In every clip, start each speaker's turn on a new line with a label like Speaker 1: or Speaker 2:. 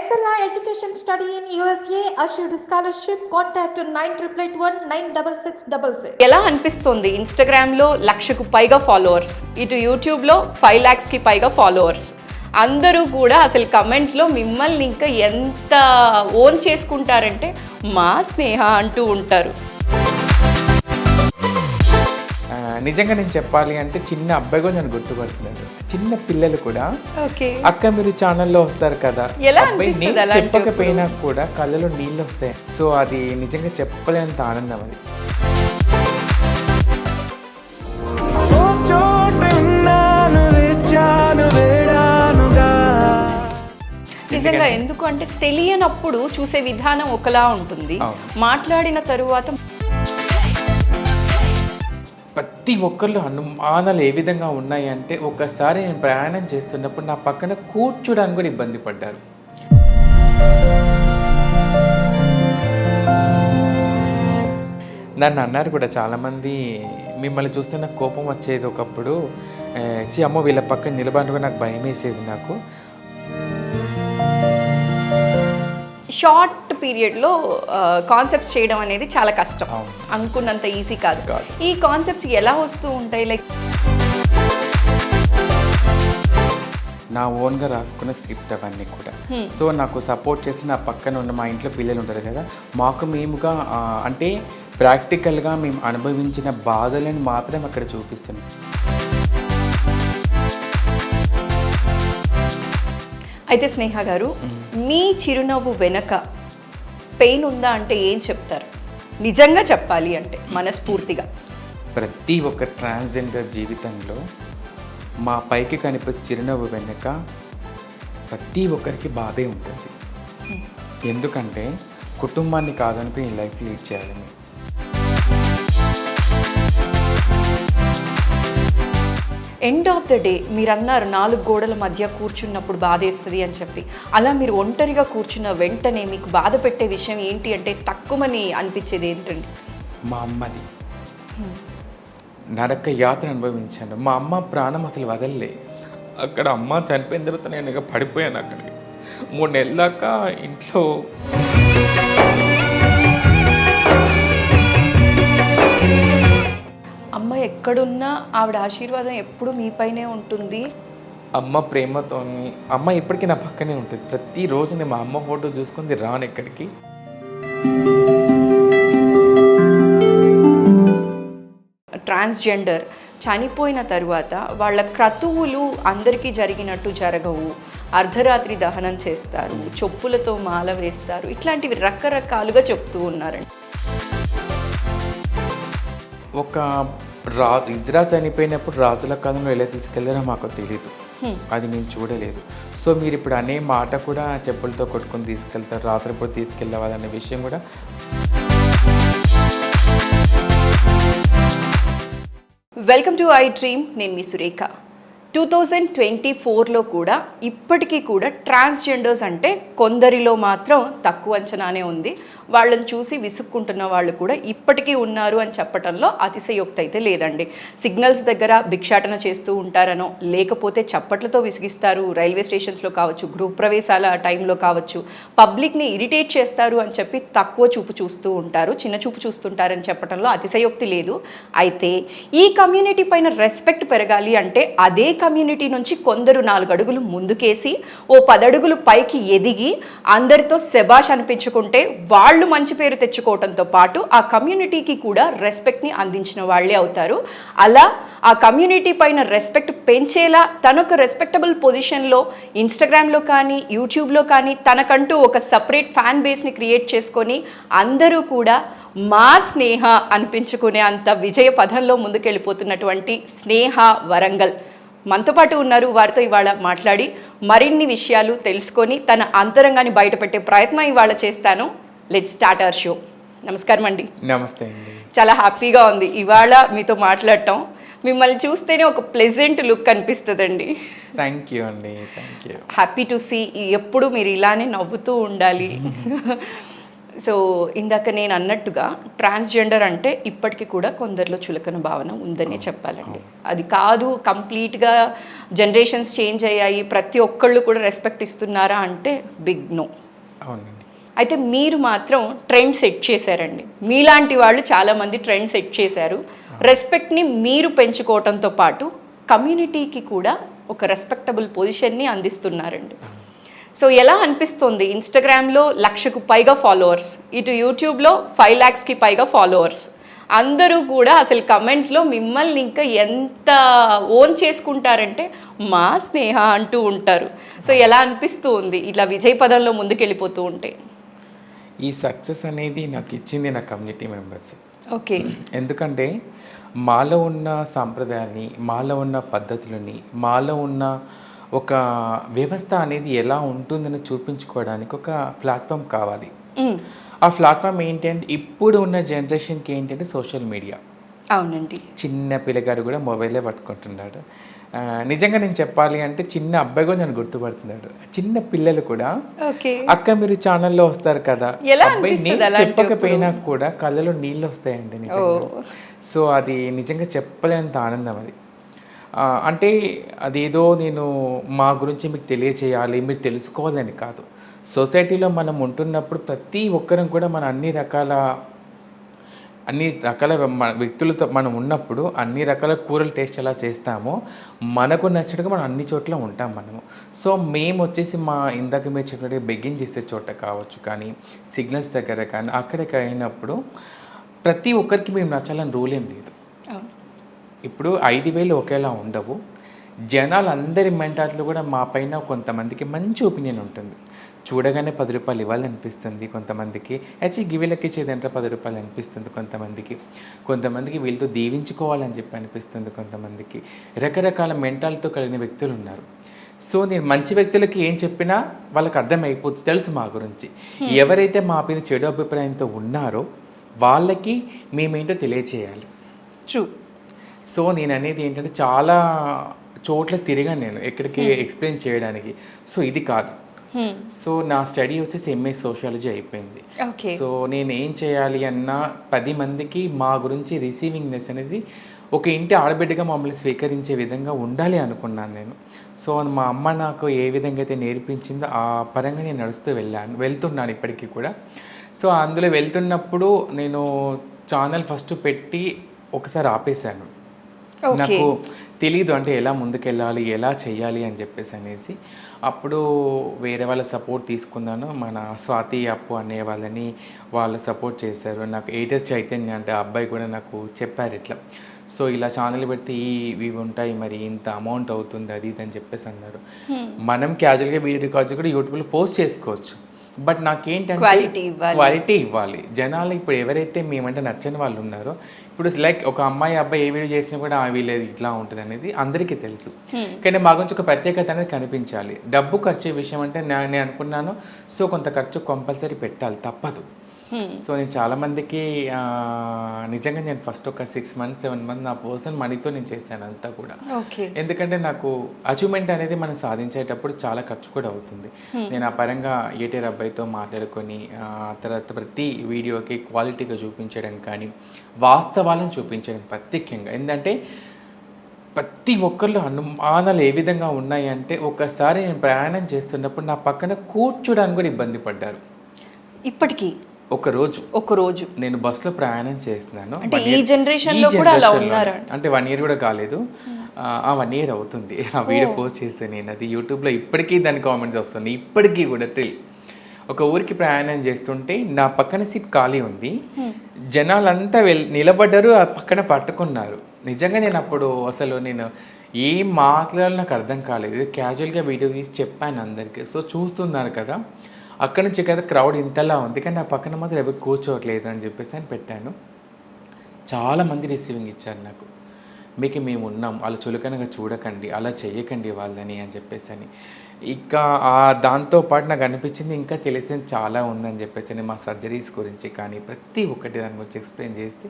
Speaker 1: Excella Education Study in USA assured scholarship. Contact 9881
Speaker 2: ఎలా అనిపిస్తుంది ఇన్స్టాగ్రామ్లో 1,00,000కు పైగా ఫాలోవర్స్, ఇటు యూట్యూబ్లో 5,00,000కి పైగా ఫాలోవర్స్, అందరూ కూడా అసలు కమెంట్స్లో మిమ్మల్ని ఇంకా ఎంత ఓన్ చేసుకుంటారంటే మా స్నేహ అంటూ ఉంటారు.
Speaker 3: నిజంగా నేను చెప్పాలి అంటే చిన్న అబ్బాయి కూడా నన్ను గుర్తుపడుతున్నాడు. చిన్న పిల్లలు కూడా
Speaker 2: ఓకే
Speaker 3: అక్క మీరు ఛానల్లో వస్తారు కదా,
Speaker 2: ఎలా
Speaker 3: అబ్బాయి నేను
Speaker 2: అనిపిస్తుంది అలాంటి
Speaker 3: చెప్పకపోయినా కూడా కళ్ళలో నీళ్ళు వస్తాయి. సో అది నిజంగా చెప్పలేనంత ఆనందం అది.
Speaker 2: నిజంగా ఎందుకు అంటే తెలియనప్పుడు చూసే విధానం ఒకలా ఉంటుంది, మాట్లాడిన తరువాత
Speaker 3: ప్రతి ఒక్కళ్ళు అనుమానాలు ఏ విధంగా ఉన్నాయి అంటే, ఒకసారి నేను ప్రయాణం చేస్తున్నప్పుడు నా పక్కన కూర్చోడానికి కూడా ఇబ్బంది పడ్డారు. నన్ను అన్నారు కూడా చాలామంది, మిమ్మల్ని చూస్తే నాకు కోపం వచ్చేది ఒకప్పుడు, అమ్మో వీళ్ళ పక్కన నిలబడి నాకు భయం వేసేది నాకు.
Speaker 2: షార్ట్ పీరియడ్లో కాన్సెప్ట్స్ చేయడం అనేది చాలా కష్టం, అనుకున్నంత ఈజీ కాదు. ఈ కాన్సెప్ట్స్ ఎలా వస్తూ ఉంటాయి? లైక్
Speaker 3: నా ఓన్గా రాసుకున్న స్క్రిప్ట్ అవన్నీ కూడా. సో నాకు సపోర్ట్ చేసి నా పక్కన ఉన్న మా ఇంట్లో పిల్లలు ఉంటారు కదా, మాకు మేముగా అంటే ప్రాక్టికల్గా మేము అనుభవించిన బాధలను మాత్రం అక్కడ చూపిస్తున్నాం.
Speaker 2: అయితే స్నేహ గారు, మీ చిరునవ్వు వెనక పెయిన్ ఉందా అంటే ఏం చెప్తారు? నిజంగా చెప్పాలి అంటే మనస్ఫూర్తిగా.
Speaker 3: ప్రతి ఒక్క ట్రాన్స్జెండర్ జీవితంలో మా పైకి కనిపించే చిరునవ్వు వెనుక ప్రతి ఒక్కరికి బాధే ఉంటుంది. ఎందుకంటే కుటుంబాన్ని కాదనుకుని ఈ లైఫ్ లీడ్ చేయాలని.
Speaker 2: ఎండ్ ఆఫ్ ద డే మీరు అన్నారు 4 గోడల మధ్య కూర్చున్నప్పుడు బాధేస్తుంది అని చెప్పి, అలా మీరు ఒంటరిగా కూర్చున్న వెంటనే మీకు బాధ పెట్టే విషయం ఏంటి అంటే తక్కువని అనిపించేది ఏంటండి?
Speaker 3: మా అమ్మది నరక యాత్ర అనుభవించాను. మా అమ్మ ప్రాణం అసలు వదలలే. అక్కడ అమ్మ చనిపోయిన తర్వాత నేను ఇక పడిపోయాను అక్కడికి. 3 నెలల దాకా ఇంట్లో
Speaker 2: అమ్మ ఎక్కడున్నా ఆవిడ ఆశీర్వాదం ఎప్పుడు మీపైనే ఉంటుంది.
Speaker 3: అమ్మ ప్రేమతో అమ్మ ఇప్పటికీ నా పక్కనే ఉంటుంది. ప్రతిరోజు నేను మా అమ్మ ఫోటో చూసుకుంది రాను ఎక్కడికి.
Speaker 2: ట్రాన్స్జెండర్ చనిపోయిన తరువాత వాళ్ళ క్రతువులు అందరికీ జరిగినట్టు జరగవు, అర్ధరాత్రి దహనం చేస్తారు, చొప్పులతో మాల వేస్తారు, ఇట్లాంటివి రకరకాలుగా చెప్తూ ఉన్నారండి.
Speaker 3: ఒక ఇజ్రా చనిపోయినప్పుడు రాజుల కాలంలో ఎలా తీసుకెళ్లారో మాకు తెలియదు, అది మేము చూడలేదు. సో మీరు ఇప్పుడు అనే మాట కూడా చెప్పులతో కొట్టుకొని తీసుకెళ్తారు, రాత్రిపూట తీసుకెళ్ళవాలనే విషయం కూడా.
Speaker 2: Welcome to I dream. నేను మీ సురేఖ. 2024లో కూడా ఇప్పటికీ కూడా ట్రాన్స్జెండర్స్ అంటే కొందరిలో మాత్రం తక్కువ అంచనానే ఉంది. వాళ్ళని చూసి విసుక్కుంటున్న వాళ్ళు కూడా ఇప్పటికీ ఉన్నారు అని చెప్పడంలో అతిశయోక్తి అయితే లేదండి. సిగ్నల్స్ దగ్గర భిక్షాటన చేస్తూ ఉంటారనో, లేకపోతే చప్పట్లతో విసిగిస్తారు, రైల్వే స్టేషన్స్లో కావచ్చు, గృహ ప్రవేశాల టైంలో కావచ్చు, పబ్లిక్ని ఇరిటేట్ చేస్తారు అని చెప్పి తక్కువ చూపు చూస్తూ ఉంటారు, చిన్న చూపు చూస్తుంటారని చెప్పడంలో అతిశయోక్తి లేదు. అయితే ఈ కమ్యూనిటీ పైన రెస్పెక్ట్ పెరగాలి అంటే అదే కమ్యూనిటీ నుంచి కొందరు 4 అడుగులు ముందుకేసి ఓ 10 అడుగులు పైకి ఎదిగి అందరితో శబాష్ అనిపించుకుంటే వాళ్ళు మంచి పేరు తెచ్చుకోవడంతో పాటు ఆ కమ్యూనిటీకి కూడా రెస్పెక్ట్ని అందించిన వాళ్ళే అవుతారు. అలా ఆ కమ్యూనిటీ పైన రెస్పెక్ట్ పెంచేలా తనొక రెస్పెక్టబుల్ పొజిషన్లో ఇన్స్టాగ్రామ్లో కానీ యూట్యూబ్లో కానీ తనకంటూ ఒక సపరేట్ ఫ్యాన్ బేస్ని క్రియేట్ చేసుకొని అందరూ కూడా మా స్నేహ అనిపించుకునే అంత విజయ పథంలో ముందుకెళ్ళిపోతున్నటువంటి స్నేహ వరంగల్ మనతో పాటు ఉన్నారు. వారితో ఇవాళ మాట్లాడి మరిన్ని విషయాలు తెలుసుకొని తన అంతరంగాన్ని బయటపెట్టే ప్రయత్నం ఇవాళ చేస్తాను. Let's start our show. నమస్కారం అండి.
Speaker 3: నమస్తే అండి.
Speaker 2: చాలా హ్యాపీగా ఉంది ఇవాళ మీతో మాట్లాడటం. మిమ్మల్ని చూస్తేనే ఒక ప్లెజెంట్ లుక్ అనిపిస్తుందండి.
Speaker 3: థ్యాంక్ యూ అండి, thank you.
Speaker 2: Happy to see. ఎప్పుడు మీరు ఇలానే నవ్వుతూ ఉండాలి. సో ఇందాక నేను అన్నట్టుగా ట్రాన్స్జెండర్ అంటే ఇప్పటికీ కూడా కొందరిలో చులకన భావన ఉందనే చెప్పాలండి. అది కాదు కంప్లీట్గా జనరేషన్స్ చేంజ్ అయ్యాయి, ప్రతి ఒక్కళ్ళు కూడా రెస్పెక్ట్ ఇస్తున్నారా అంటే బిగ్ నో.
Speaker 3: అవునండి.
Speaker 2: అయితే మీరు మాత్రం ట్రెండ్ సెట్ చేశారండి. మీలాంటి వాళ్ళు చాలామంది ట్రెండ్ సెట్ చేశారు. రెస్పెక్ట్ని మీరు పెంచుకోవటంతో పాటు కమ్యూనిటీకి కూడా ఒక రెస్పెక్టబుల్ పొజిషన్ని అందిస్తున్నారండి. సో ఎలా అనిపిస్తుంది? ఇన్స్టాగ్రామ్లో 1,00,000కు పైగా ఫాలోవర్స్, ఇటు యూట్యూబ్లో 5 lakhsకి పైగా ఫాలోవర్స్, అందరూ కూడా అసలు కమెంట్స్లో మిమ్మల్ని ఇంకా ఎంత ఓన్ చేసుకుంటారంటే మా స్నేహ అంటూ ఉంటారు. సో ఎలా అనిపిస్తూ ఉంది ఇలా విజయ పదంలో ముందుకెళ్ళిపోతూ ఉంటే?
Speaker 3: ఈ సక్సెస్ అనేది నాకు ఇచ్చింది నా కమ్యూనిటీ మెంబర్స్.
Speaker 2: ఓకే.
Speaker 3: ఎందుకంటే మాలో ఉన్న సాంప్రదాయాన్ని, మాలో ఉన్న పద్ధతులని, మాలో ఉన్న ఒక వ్యవస్థ అనేది ఎలా ఉంటుందని చూపించుకోవడానికి ఒక ప్లాట్ఫామ్ కావాలి. ఆ ప్లాట్ఫామ్ ఏంటంటే ఇప్పుడు ఉన్న జనరేషన్కి ఏంటంటే సోషల్ మీడియా.
Speaker 2: అవునండి.
Speaker 3: చిన్న పిల్లగాడు కూడా మొబైలే పట్టుకుంటున్నాడు. నిజంగా నేను చెప్పాలి అంటే చిన్న అబ్బాయి కూడా నన్ను గుర్తుపడుతున్నాడు. చిన్న పిల్లలు కూడా అక్క మీరు ఛానల్లో వస్తారు కదా, అబ్బాయి నేను చెప్పకపోయినా కూడా కళ్ళలో నీళ్ళు వస్తాయండి నిజంగా. సో అది నిజంగా చెప్పలేనంత ఆనందం అది. అంటే అదేదో నేను మా గురించి మీకు తెలియచేయాలి, మీరు తెలుసుకోవాలని కాదు. సొసైటీలో మనం ఉంటున్నప్పుడు ప్రతి ఒక్కరం కూడా మన అన్ని రకాల వ్యక్తులతో మనం ఉన్నప్పుడు అన్ని రకాల కూరలు టేస్ట్ ఎలా చేస్తామో మనకు నచ్చినట్టుగా మనం అన్ని చోట్ల ఉంటాం మనము. సో మేము వచ్చేసి మా ఇందాక మీరు చెప్పినట్టుగా బెగ్గింగ్ చేసే చోట కావచ్చు, కానీ సిగ్నల్స్ దగ్గర కానీ అక్కడికి అయినప్పుడు ప్రతి ఒక్కరికి మేము నచ్చాలని రూల్ ఏం లేదు. ఇప్పుడు 5,000 ఒకేలా ఉండవు. జనాలందరి మెంటాలిటీలో కూడా మా పైన కొంతమందికి మంచి ఒపీనియన్ ఉంటుంది. చూడగానే 10 రూపాయలు ఇవ్వాలనిపిస్తుంది కొంతమందికి, గివిలకి ఇచ్చేదంటే 10 రూపాయలు అనిపిస్తుంది కొంతమందికి వీళ్ళతో దీవించుకోవాలని చెప్పి అనిపిస్తుంది కొంతమందికి. రకరకాల మెంటాలిటీతో కలిగిన వ్యక్తులు ఉన్నారు. సో నేను మంచి వ్యక్తులకి ఏం చెప్పినా వాళ్ళకి అర్థమైపోతుంది, తెలుసు మా గురించి. ఎవరైతే మా పైన చెడు అభిప్రాయంతో ఉన్నారో వాళ్ళకి మేమేంటో తెలియచేయాలి.
Speaker 2: ట్రూ.
Speaker 3: సో నేను అనేది ఏంటంటే చాలా చోట్ల తిరిగాను నేను ఎక్కడికి ఎక్స్ప్లెయిన్ చేయడానికి. సో ఇది కాదు. సో నా స్టడీ వచ్చేసి ఎంఏ సోషాలజీ అయిపోయింది. సో నేను ఏం చేయాలి అన్నా 10 మందికి మా గురించి రిసీవింగ్నెస్ అనేది ఒక ఇంటి ఆడబిడ్డగా మమ్మల్ని స్వీకరించే విధంగా ఉండాలి అనుకున్నాను నేను. సో మా అమ్మ నాకు ఏ విధంగా అయితే నేర్పించిందో ఆ పరంగా నేను వెళ్తున్నాను ఇప్పటికీ కూడా. సో అందులో వెళ్తున్నప్పుడు నేను ఛానల్ ఫస్ట్ పెట్టి ఒకసారి ఆపేశాను. నాకు తెలీదు అంటే ఎలా ముందుకెళ్ళాలి, ఎలా చెయ్యాలి అని చెప్పేసి అనేసి. అప్పుడు వేరే వాళ్ళ సపోర్ట్ తీసుకున్నాను. మన స్వాతి అప్పు అనే వాళ్ళని వాళ్ళు సపోర్ట్ చేశారు. నాకు ఎయిటర్ చైతన్య అంటే ఆ అబ్బాయి కూడా నాకు చెప్పారు ఇట్లా. సో ఇలా ఛానల్ పెడితే ఇవి ఉంటాయి, మరి ఇంత అమౌంట్ అవుతుంది అది ఇది అని చెప్పేసి అన్నారు. మనం క్యాజువల్గా వీడియో రికార్డ్స్ కూడా యూట్యూబ్లో పోస్ట్ చేసుకోవచ్చు, బట్ నాకేంటంటే క్వాలిటీ ఇవ్వాలి. జనాలు ఇప్పుడు ఎవరైతే మేమంటే నచ్చని వాళ్ళు ఉన్నారో, ఇప్పుడు లైక్ ఒక అమ్మాయి అబ్బాయి ఏ వీడియో చేసినా కూడా వీళ్ళది ఇట్లా ఉంటుంది అనేది అందరికీ తెలుసు. కానీ మా గురించి ఒక ప్రత్యేకత అనేది కనిపించాలి. డబ్బు ఖర్చు విషయం అంటే నేను అనుకున్నాను, సో కొంత ఖర్చు కంపల్సరీ పెట్టాలి, తప్పదు. సో నేను చాలామందికి నిజంగా నేను ఫస్ట్ ఒక 6 months 7 months నా పర్సనల్ మనీతో నేను చేశాను అంతా కూడా. ఎందుకంటే నాకు అచీవ్మెంట్ అనేది మనం సాధించేటప్పుడు చాలా ఖర్చు కూడా అవుతుంది. నేను ఆ పరంగా ఏటీఆర్ అబ్బాయితో మాట్లాడుకొని తర్వాత ప్రతి వీడియోకి క్వాలిటీగా చూపించడం కానీ వాస్తవాలను చూపించడం ప్రత్యేకంగా. ఎందుకంటే ప్రతి ఒక్కరిలో అనుమానాలు ఏ విధంగా ఉన్నాయి అంటే, ఒకసారి నేను ప్రయాణం చేస్తున్నప్పుడు నా పక్కన కూర్చోడానికి కూడా ఇబ్బంది పడ్డారు.
Speaker 2: ఇప్పటికీ ఒక రోజు నేను
Speaker 3: బస్సులో ప్రయాణం చేస్తున్నాను.
Speaker 2: ఈ జనరేషన్లో కూడా అలా ఉన్నారు
Speaker 3: అంటే 1 year కూడా కాలేదు, 1 year అవుతుంది ఆ వీడియో పోస్ట్ చేస్తే. నేను అది యూట్యూబ్లో ఇప్పటికీ దాని కామెంట్స్ వస్తున్నాయి ఇప్పటికీ కూడా. ఒక ఊరికి ప్రయాణం చేస్తుంటే నా పక్కన సీట్ ఖాళీ ఉంది, జనాలంతా నిలబడ్డారు, ఆ పక్కన పట్టుకున్నారు. నిజంగా నేను అప్పుడు అసలు నేను ఏం మాట్లాడాలో నాకు అర్థం కాలేదు. క్యాజువల్గా వీడియో తీసి చెప్పాను అందరికీ. సో చూస్తున్నారు కదా, అక్కడి నుంచి కదా క్రౌడ్ ఇంతలా ఉంది కానీ నా పక్కన మాత్రం ఎవరు కూర్చోవట్లేదు అని చెప్పేసి అని పెట్టాను. చాలామంది రిసీవింగ్ ఇచ్చారు నాకు, మీకు మేము ఉన్నాం, వాళ్ళు చులకనగా చూడకండి, అలా చెయ్యకండి వాళ్ళని అని చెప్పేసి అని. ఇంకా దాంతోపాటు నాకు అనిపించింది ఇంకా తెలిసింది చాలా ఉందని చెప్పేసి మా సర్జరీస్ గురించి కానీ ప్రతి ఒక్కటి దాని గురించి ఎక్స్ప్లెయిన్ చేస్తే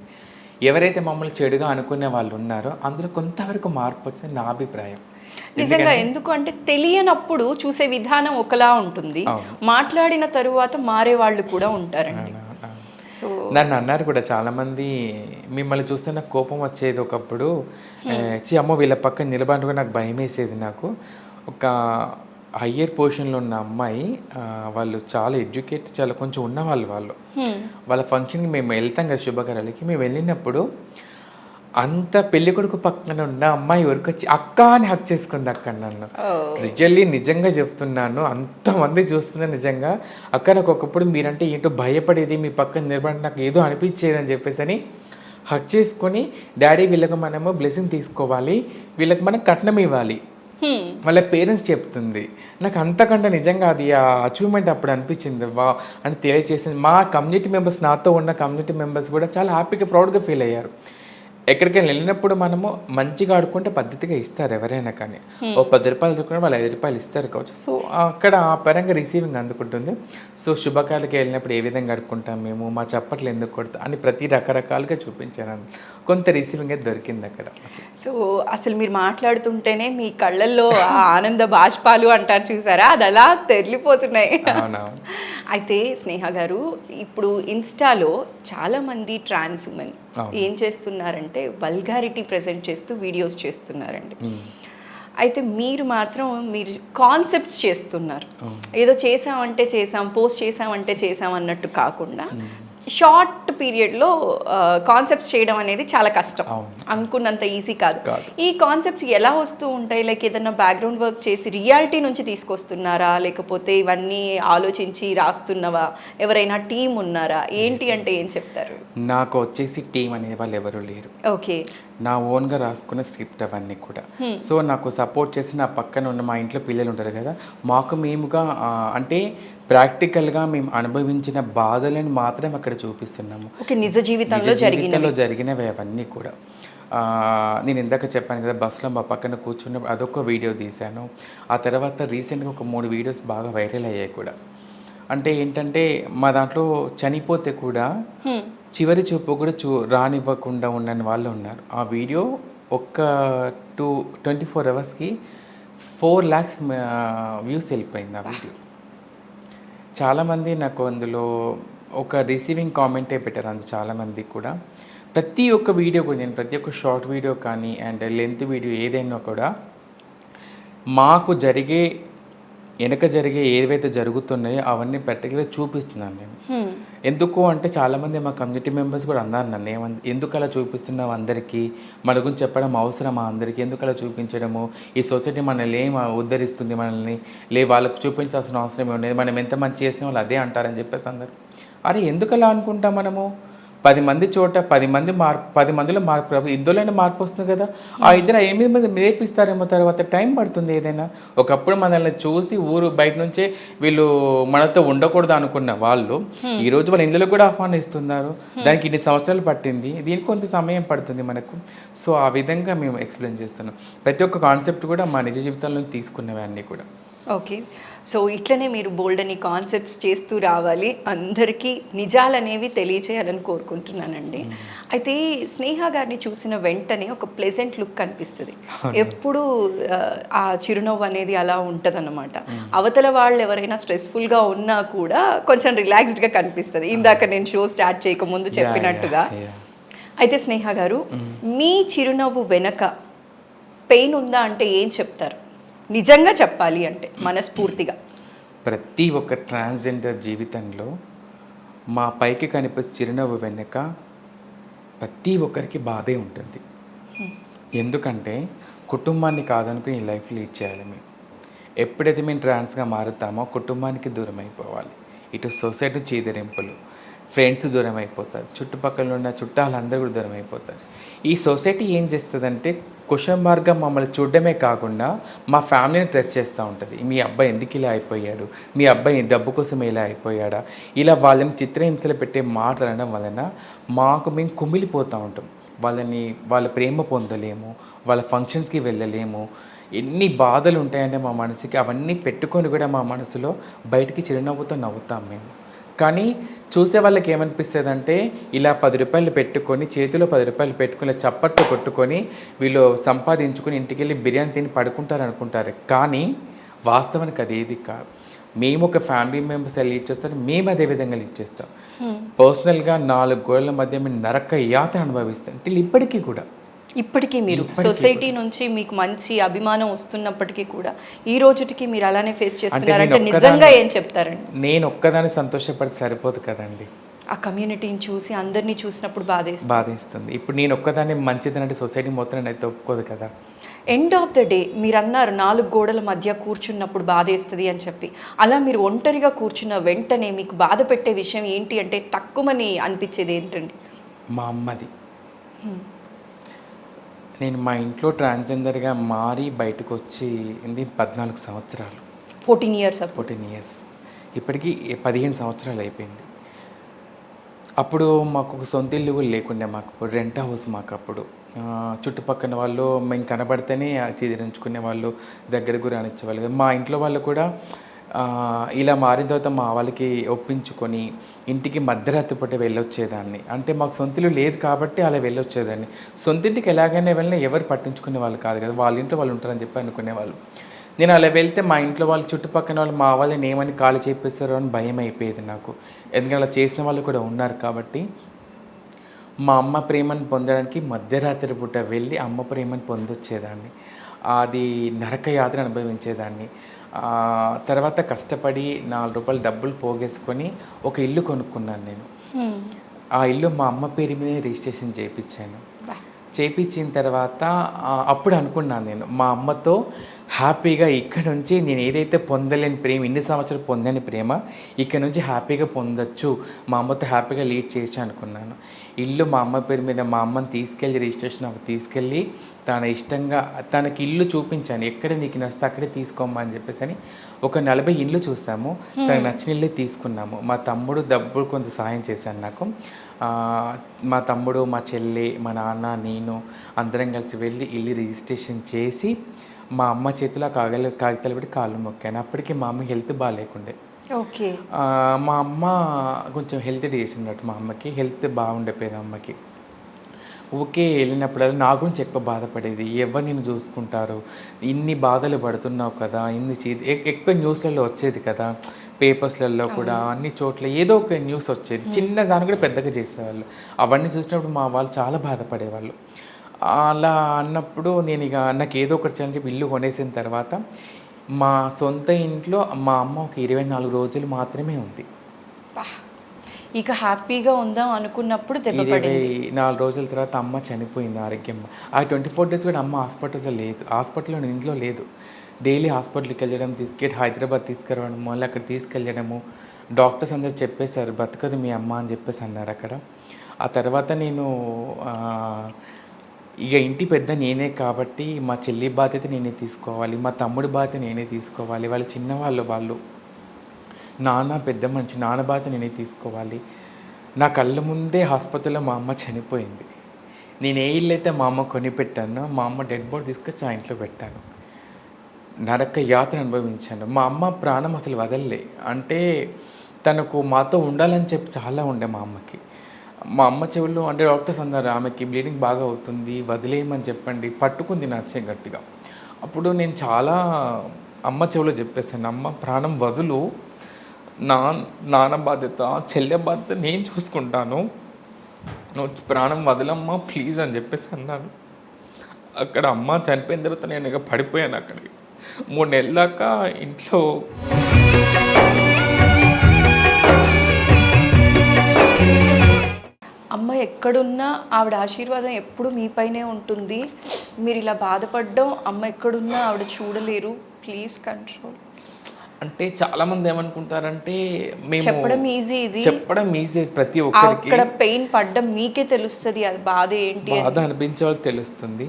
Speaker 3: ఎవరైతే మమ్మల్ని చెడుగా అనుకునే వాళ్ళు ఉన్నారో అందులో కొంతవరకు మార్పు వచ్చింది నా అభిప్రాయం.
Speaker 2: నిజంగా ఎందుకు అంటే తెలియనప్పుడు చూసే విధానం ఒకలా ఉంటుంది, మాట్లాడిన తరువాత మారే వాళ్ళు కూడా ఉంటారండి. సో
Speaker 3: నన్ను అన్నారు కూడా చాలామంది, మిమ్మల్ని చూస్తే నాకు కోపం వచ్చేది ఒకప్పుడు, అమ్మో వీళ్ళ పక్కన నిలబడి కూడా నాకు భయం వేసేది. నాకు ఒక హయ్యర్ పొజిషన్లో ఉన్న అమ్మాయి, వాళ్ళు చాలా ఎడ్యుకేట్, చాలా కొంచెం ఉన్నవాళ్ళు, వాళ్ళ ఫంక్షన్కి మేము వెళ్తాం కదా శుభకార్యాలకి, మేము వెళ్ళినప్పుడు అంత పెళ్లి కొడుకు పక్కన ఉన్న అమ్మాయి వరకు వచ్చి అక్క అని హక్ చేసుకుంది అక్కడ నన్ను. రియల్లీ నిజంగా చెప్తున్నాను, అంతమంది చూస్తున్నారు నిజంగా. అక్క నాకు ఒకప్పుడు మీరంటే ఏంటో భయపడేది, మీ పక్కన నిలబడి నాకు ఏదో అనిపించేది అని చెప్పేసి అని హక్ చేసుకొని, డాడీ వీళ్ళకి మనము బ్లెస్సింగ్ తీసుకోవాలి, వీళ్ళకి మనం కట్నం ఇవ్వాలి వాళ్ళ పేరెంట్స్ చెప్తుంది. నాకు అంతకంటే నిజంగా అది ఆ అచీవ్మెంట్ అప్పుడు అనిపించింది, వా అని తెలియజేసింది. మా కమ్యూనిటీ మెంబర్స్, నాతో ఉన్న కమ్యూనిటీ మెంబర్స్ కూడా చాలా హ్యాపీగా ప్రౌడ్గా ఫీల్ అయ్యారు. ఎక్కడికైనా వెళ్ళినప్పుడు మనము మంచిగా ఆడుకుంటే పద్ధతిగా ఇస్తారు ఎవరైనా, కానీ ఓ 10 రూపాయలు దొరుకుని వాళ్ళు 5 రూపాయలు ఇస్తారు కావచ్చు. సో అక్కడ ఆ పరంగా రిసీవింగ్ అందుకుంటుంది. సో శుభకార్యాలకి వెళ్ళినప్పుడు ఏ విధంగా అడుక్కుంటాం మేము, మా చప్పట్లు ఎందుకు కొడతాం అని ప్రతి రకరకాలుగా చూపించాను. కొంత రిసీవింగ్ అయితే దొరికింది అక్కడ.
Speaker 2: సో అసలు మీరు మాట్లాడుతుంటేనే మీ కళ్ళల్లో ఆనంద బాష్పాలు అంటారు చూసారా, అది అలా తెరిలిపోతున్నాయి. అయితే స్నేహ గారు, ఇప్పుడు ఇన్స్టాలో చాలామంది ట్రాన్స్ ఉమెన్ ఏం చేస్తున్నారంటే వల్గారిటీ ప్రెజెంట్ చేస్తూ వీడియోస్ చేస్తున్నారండి. అయితే మీరు మాత్రం మీరు కాన్సెప్ట్స్ చేస్తున్నారు. ఏదో చేసామంటే చేసాం, పోస్ట్ చేసామంటే చేసాం అన్నట్టు కాకుండా షార్ట్ పీరియడ్లో కాన్సెప్ట్స్ చేయడం అనేది చాలా కష్టం, అనుకున్నంత ఈజీ కాదు. ఈ కాన్సెప్ట్స్ ఎలా వస్తూ ఉంటాయి? లైక్ ఏదైనా బ్యాక్గ్రౌండ్ వర్క్ చేసి రియాలిటీ నుంచి తీసుకొస్తున్నారా, లేకపోతే ఇవన్నీ ఆలోచించి రాస్తున్నవా, ఎవరైనా టీం ఉన్నారా, ఏంటి అంటే ఏం చెప్తారు?
Speaker 3: నాకు వచ్చేసి టీం అనే వాళ్ళు ఎవరు లేరు.
Speaker 2: ఓకే,
Speaker 3: నా ఓన్గా రాసుకున్న స్క్రిప్ట్ అవన్నీ కూడా. సో నాకు సపోర్ట్ చేసి నా పక్కన ఉన్న మా ఇంట్లో పిల్లలు ఉంటారు కదా, మాకు మేముగా అంటే ప్రాక్టికల్గా మేము అనుభవించిన బాధలను మాత్రమే అక్కడ చూపిస్తున్నాము.
Speaker 2: నిజ జీవితంలో
Speaker 3: జరిగినవి అవన్నీ కూడా. నేను ఇందాక చెప్పాను కదా, బస్సులో మా పక్కన కూర్చున్నప్పుడు అదొక వీడియో తీశాను. ఆ తర్వాత రీసెంట్గా ఒక 3 వీడియోస్ బాగా వైరల్ అయ్యాయి కూడా. అంటే ఏంటంటే మా దాంట్లో చనిపోతే కూడా చివరి చూపు కూడా రానివ్వకుండా ఉన్న వాళ్ళు ఉన్నారు. ఆ వీడియో ఒక్క 24 అవర్స్కి 4 lakhs వ్యూస్ వెళ్ళిపోయింది ఆ వీడియో. చాలామంది నాకు అందులో ఒక రిసీవింగ్ కామెంటే పెట్టారు, అందు చాలామంది కూడా. ప్రతి ఒక్క వీడియో కూడా, నేను ప్రతి ఒక్క షార్ట్ వీడియో కానీ అండ్ లెంత్ వీడియో ఏదైనా కూడా మాకు వెనక జరిగే ఏవైతే జరుగుతున్నాయో అవన్నీ ప్రాక్టికల్గా చూపిస్తున్నాను నేను. ఎందుకు అంటే చాలామంది మా కమ్యూనిటీ మెంబర్స్ కూడా అన్నారు నన్ను, ఎందుకు అలా చూపిస్తున్నావు అందరికీ, మన గురించి చెప్పడం అవసరమా అందరికీ, ఎందుకు అలా చూపించడము, ఈ సొసైటీ మనల్ని ఏం ఉద్ధరిస్తుంది, మనల్ని వాళ్ళకు చూపించాల్సిన అవసరం ఉండేది, మనం ఎంత మంచి చేసిన వాళ్ళు అదే అంటారని చెప్పేసి అందరు. అరే ఎందుకు అలా అనుకుంటాం మనము? 10 మంది చోట 10 మందిలో మార్పు, ఇద్దరులోనే మార్పు వస్తుంది కదా. ఆ 8 మంది నేర్పిస్తారేమో, తర్వాత టైం పడుతుంది ఏదైనా. ఒకప్పుడు మనల్ని చూసి ఊరు బయట నుంచే వీళ్ళు మనతో ఉండకూడదు అనుకున్న వాళ్ళు ఈరోజు వాళ్ళ ఇళ్ళలో కూడా ఆహ్వానిస్తున్నారు. దానికి ఇన్ని సంవత్సరాలు పట్టింది, దీనికి కొంత సమయం పడుతుంది మనకు. సో ఆ విధంగా మేము ఎక్స్ప్లెయిన్ చేస్తున్నాం. ప్రతి ఒక్క కాన్సెప్ట్ కూడా మా నిజ జీవితంలో తీసుకున్నవి అన్నీ కూడా.
Speaker 2: ఓకే, సో ఇట్లనే మీరు బోల్డ్ అని కాన్సెప్ట్స్ చేస్తూ రావాలి, అందరికీ నిజాలనేవి తెలియచేయాలని కోరుకుంటున్నానండి. అయితే స్నేహ గారిని చూసిన వెంటనే ఒక ప్లెజెంట్ లుక్ కనిపిస్తుంది, ఎప్పుడు ఆ చిరునవ్వు అనేది అలా ఉంటుందన్నమాట. అవతల వాళ్ళు ఎవరైనా స్ట్రెస్ఫుల్గా ఉన్నా కూడా కొంచెం రిలాక్స్డ్గా కనిపిస్తుంది, ఇందాక నేను షో స్టార్ట్ చేయకముందు చెప్పినట్టుగా. అయితే స్నేహ గారు, మీ చిరునవ్వు వెనక పెయిన్ ఉందా అంటే ఏం చెప్తారు? నిజంగా చెప్పాలి అంటే మనస్ఫూర్తిగా.
Speaker 3: ప్రతి ఒక్క ట్రాన్స్జెండర్ జీవితంలో మా పైకి కనిపించే చిరునవ్వు వెనుక ప్రతి ఒక్కరికి బాధే ఉంటుంది. ఎందుకంటే కుటుంబాన్ని కాదనుకుని ఈ లైఫ్ లీడ్ చేయాలి మేము. ఎప్పుడైతే మేము ట్రాన్స్గా మారుతామో కుటుంబానికి దూరం అయిపోవాలి, ఇటు సొసైటీ చీదరింపులు, ఫ్రెండ్స్ దూరం అయిపోతారు, చుట్టుపక్కల ఉన్న చుట్టాలందరూ కూడా దూరం అయిపోతారు. ఈ సొసైటీ ఏం చేస్తుందంటే క్వశ్చన్ మార్క్గా మమ్మల్ని చూడడమే కాకుండా మా ఫ్యామిలీని ట్రెస్ట్ చేస్తూ ఉంటుంది. మీ అబ్బాయి ఎందుకు ఇలా అయిపోయాడు, మీ అబ్బాయి డబ్బు కోసం ఇలా అయిపోయాడా, ఇలా వాళ్ళని చిత్రహింసలు పెట్టే మాటలు అనడం వలన మేము కుమిలిపోతూ ఉంటాం. వాళ్ళ ప్రేమ పొందలేము, వాళ్ళ ఫంక్షన్స్కి వెళ్ళలేము. ఎన్ని బాధలు ఉంటాయంటే మా మనసుకి, అవన్నీ పెట్టుకొని కూడా మా మనసులో బయటికి చిరునవ్వుతో నవ్వుతాం మేము. కానీ చూసే వాళ్ళకి ఏమనిపిస్తుంది అంటే ఇలా 10 రూపాయలు పెట్టుకొని చేతిలో 10 రూపాయలు పెట్టుకుని చప్పట్లు కొట్టుకొని వీళ్ళు సంపాదించుకుని ఇంటికి వెళ్ళి బిర్యానీ తిని పడుకుంటారు అనుకుంటారు. కానీ వాస్తవానికి అది ఏది కాదు. మేము ఒక ఫ్యామిలీ మెంబర్స్ లీడ్ చేస్తాం, మేము అదే విధంగా లీడ్ చేస్తాం. పర్సనల్గా 4 గోడల మధ్య మేము నరక యాతన అనుభవిస్తాం అంటే
Speaker 2: ఇప్పటికీ మీరు సొసైటీ నుంచి మీకు మంచి అభిమానం వస్తున్నప్పటికీ కూడా ఈ రోజుకి మీరు అలానే ఫేస్ చేస్తున్నారంటే నిజంగా ఏం చెప్తారండి?
Speaker 3: నేను ఒక్కదాన్ని సంతోషపడితే సరిపోదు కదండి,
Speaker 2: ఆ కమ్యూనిటీని చూసి అందరినీ చూసినప్పుడు బాధేస్తుంది.
Speaker 3: ఇప్పుడు నేను ఒక్కదాన్ని మంచిదనంటే సొసైటీ మొత్తం అయితే ఒప్పుకోదు కదా.
Speaker 2: ఎండ్ ఆఫ్ ద డే మీరు అన్నారు 4 గోడల మధ్య కూర్చున్నప్పుడు బాధేస్తుంది అని చెప్పి. అలా మీరు ఒంటరిగా కూర్చున్న వెంటనే మీకు బాధ పెట్టే విషయం ఏంటి అంటే తక్కువని అనిపించేది ఏంటండి?
Speaker 3: మా అమ్మది. నేను మా ఇంట్లో ట్రాన్స్జెండర్గా మారి బయటకు వచ్చి 14 సంవత్సరాలు, 14 ఇయర్స్, ఇప్పటికీ 15 సంవత్సరాలు అయిపోయింది. అప్పుడు మాకు ఒక సొంత ఇల్లు కూడా లేకుండే, మాకు రెంట్ హౌస్. మాకు అప్పుడు చుట్టుపక్కల వాళ్ళు మేము కనబడితేనే చీదిరించుకునే వాళ్ళు, దగ్గర కూడా అనిచ్చేవాళ్ళు. మా ఇంట్లో వాళ్ళు కూడా ఇలా మారిన తర్వాత మా వాళ్ళకి ఒప్పించుకొని ఇంటికి మధ్యరాత్రి పూట వెళ్ళొచ్చేదాన్ని. అంటే మాకు సొంతలు లేదు కాబట్టి అలా వెళ్ళొచ్చేదాన్ని. సొంతింటికి ఎలాగైనా వెళ్ళినా ఎవరు పట్టించుకునే వాళ్ళు కాదు కదా, వాళ్ళ ఇంట్లో వాళ్ళు ఉంటారని చెప్పి అనుకునేవాళ్ళు. నేను అలా వెళ్తే మా ఇంట్లో వాళ్ళు, చుట్టుపక్కల వాళ్ళు మా వాళ్ళని ఏమని కాళ్ళు చేపిస్తారో అని భయం అయిపోయేది నాకు. ఎందుకంటే అలా చేసిన వాళ్ళు కూడా ఉన్నారు కాబట్టి. మా అమ్మ ప్రేమను పొందడానికి మధ్యరాత్రి పూట వెళ్ళి అమ్మ ప్రేమను పొందొచ్చేదాన్ని. అది నరక యాత్ర అనుభవించేదాన్ని. తర్వాత కష్టపడి 4 రూపాయలు డబ్బులు పోగేసుకొని ఒక ఇల్లు కొనుక్కున్నాను నేను. ఆ ఇల్లు మా అమ్మ పేరు మీద రిజిస్ట్రేషన్ చేయించాను. చేయించిన తర్వాత అప్పుడు అనుకున్నాను నేను మా అమ్మతో హ్యాపీగా ఇక్కడ నుంచి నేను ఏదైతే పొందలేని ప్రేమ, ఇన్ని సంవత్సరాలు పొందని ప్రేమ ఇక్కడ నుంచి హ్యాపీగా పొందొచ్చు, మా అమ్మతో హ్యాపీగా లీడ్ చేయొచ్చు అనుకున్నాను. ఇల్లు మా అమ్మ పేరు మీద మా అమ్మని తీసుకెళ్ళి రిజిస్ట్రేషన్ అవి తీసుకెళ్ళి తన ఇష్టంగా తనకి ఇల్లు చూపించాను. ఎక్కడ నీకు నచ్చితే అక్కడే తీసుకోమ్మా అని చెప్పేసి అని ఒక 40 ఇల్లు చూసాము. తనకు నచ్చిన ఇల్లే తీసుకున్నాము. మా తమ్ముడు డబ్బులు కొంత సాయం చేశాను నాకు. మా తమ్ముడు, మా చెల్లి, మా నాన్న, నేను అందరం కలిసి వెళ్ళి ఇల్లు రిజిస్ట్రేషన్ చేసి మా అమ్మ చేతిలో కాగితాలు పెట్టి కాళ్ళు మొక్కాను. అప్పటికి మా అమ్మ హెల్త్ బాగాలేకుండే.
Speaker 2: ఓకే.
Speaker 3: మా అమ్మ కొంచెం హెల్త్ డిసీజ్ ఉన్నట్టు, మా అమ్మకి హెల్త్ బాగుండిపోయేది. అమ్మకి ఊకే వెళ్ళినప్పుడల్లా నా గురించి ఎక్కువ బాధపడేది. ఎవరు నేను చూసుకుంటారు, ఇన్ని బాధలు పడుతున్నావు కదా, ఇన్ని ఎక్కువ న్యూస్లలో వచ్చేది కదా, పేపర్స్లలో కూడా అన్ని చోట్ల ఏదో ఒక న్యూస్ వచ్చేది. చిన్న దాన్ని కూడా పెద్దగా చేసేవాళ్ళు. అవన్నీ చూసినప్పుడు మా వాళ్ళు చాలా బాధపడేవాళ్ళు. అలా అన్నప్పుడు నేను ఇక నాకు ఏదో ఒకటి చేయాలని చెప్పి ఇల్లు కొనేసిన తర్వాత మా సొంత ఇంట్లో మా అమ్మ ఒక 24 రోజులు మాత్రమే ఉంది.
Speaker 2: ఇక హ్యాపీగా ఉందాం అనుకున్నప్పుడు
Speaker 3: 24 రోజుల తర్వాత అమ్మ చనిపోయింది ఆరోగ్యం. ఆ 24 డేస్ కూడా అమ్మ హాస్పిటల్లో లేదు, హాస్పిటల్లో ఇంట్లో లేదు. డైలీ హాస్పిటల్కి వెళ్ళడం, తీసుకెళ్ళి హైదరాబాద్ తీసుకురావడం, మళ్ళీ అక్కడ తీసుకెళ్ళడము. డాక్టర్స్ అందరూ చెప్పేశారు బతకదు మీ అమ్మ అని చెప్పేసి అన్నారు అక్కడ. ఆ తర్వాత నేను ఇక ఇంటి పెద్ద నేనే కాబట్టి మా చెల్లి బాధ్యత నేనే తీసుకోవాలి, మా తమ్ముడి బాధ్యత నేనే తీసుకోవాలి, వాళ్ళు చిన్నవాళ్ళు, నాన్న పెద్ద మనిషి, నాన్న బాధ్యత నేనే తీసుకోవాలి. నా కళ్ళ ముందే హాస్పిటల్లో మా అమ్మ చనిపోయింది. నేను ఏ ఇల్లు అయితే మా అమ్మ కొనిపెట్టానో మా అమ్మ డెడ్ బాడీ తీసుకొచ్చి ఆ ఇంట్లో పెట్టాను. నరక యాత్ర అనుభవించాను. మా అమ్మ ప్రాణం అసలు వదలలే. అంటే తనకు మాతో ఉండాలని చెప్పి చాలా ఉండే మా అమ్మకి. మా అమ్మ చెవుల్లో అంటే డాక్టర్స్ అన్నారు ఆమెకి బ్లీడింగ్ బాగా అవుతుంది, వదిలేయమని చెప్పండి. పట్టుకుంది నా చెయ్యి గట్టిగా. అప్పుడు నేను చాలా అమ్మ చెవులో చెప్పేసాను, అమ్మ ప్రాణం వదులు, నాన్న బాధ్యత, చెల్లె బాధ్యత నేను చూసుకుంటాను, నువ్వు ప్రాణం వదలమ్మా ప్లీజ్ అని చెప్పేసి అన్నాను. అక్కడ అమ్మ చనిపోయిన తర్వాత నేను ఇక పడిపోయాను. అక్కడికి 3 నెలల దాకా ఇంట్లో
Speaker 2: అమ్మ ఎక్కడున్నా ఆవిడ ఆశీర్వాదం ఎప్పుడు మీపైనే ఉంటుంది. మీరు ఇలా బాధపడడం అమ్మ ఎక్కడున్నా ఆవిడ చూడలేరు. Please control.
Speaker 3: అంటే చాలా మంది ఏమనుకుంటారంటే మేము
Speaker 2: చెప్పడం ఈజీ, ఇది
Speaker 3: చెప్పడం ఈజీ, ప్రతి ఒక్కరికి
Speaker 2: అక్కడ పెయిన్ పడ్డం మీకే తెలుస్తుంది, అది బాధ ఏంటి
Speaker 3: బాధ అనిపించే వాళ్ళకి తెలుస్తుంది.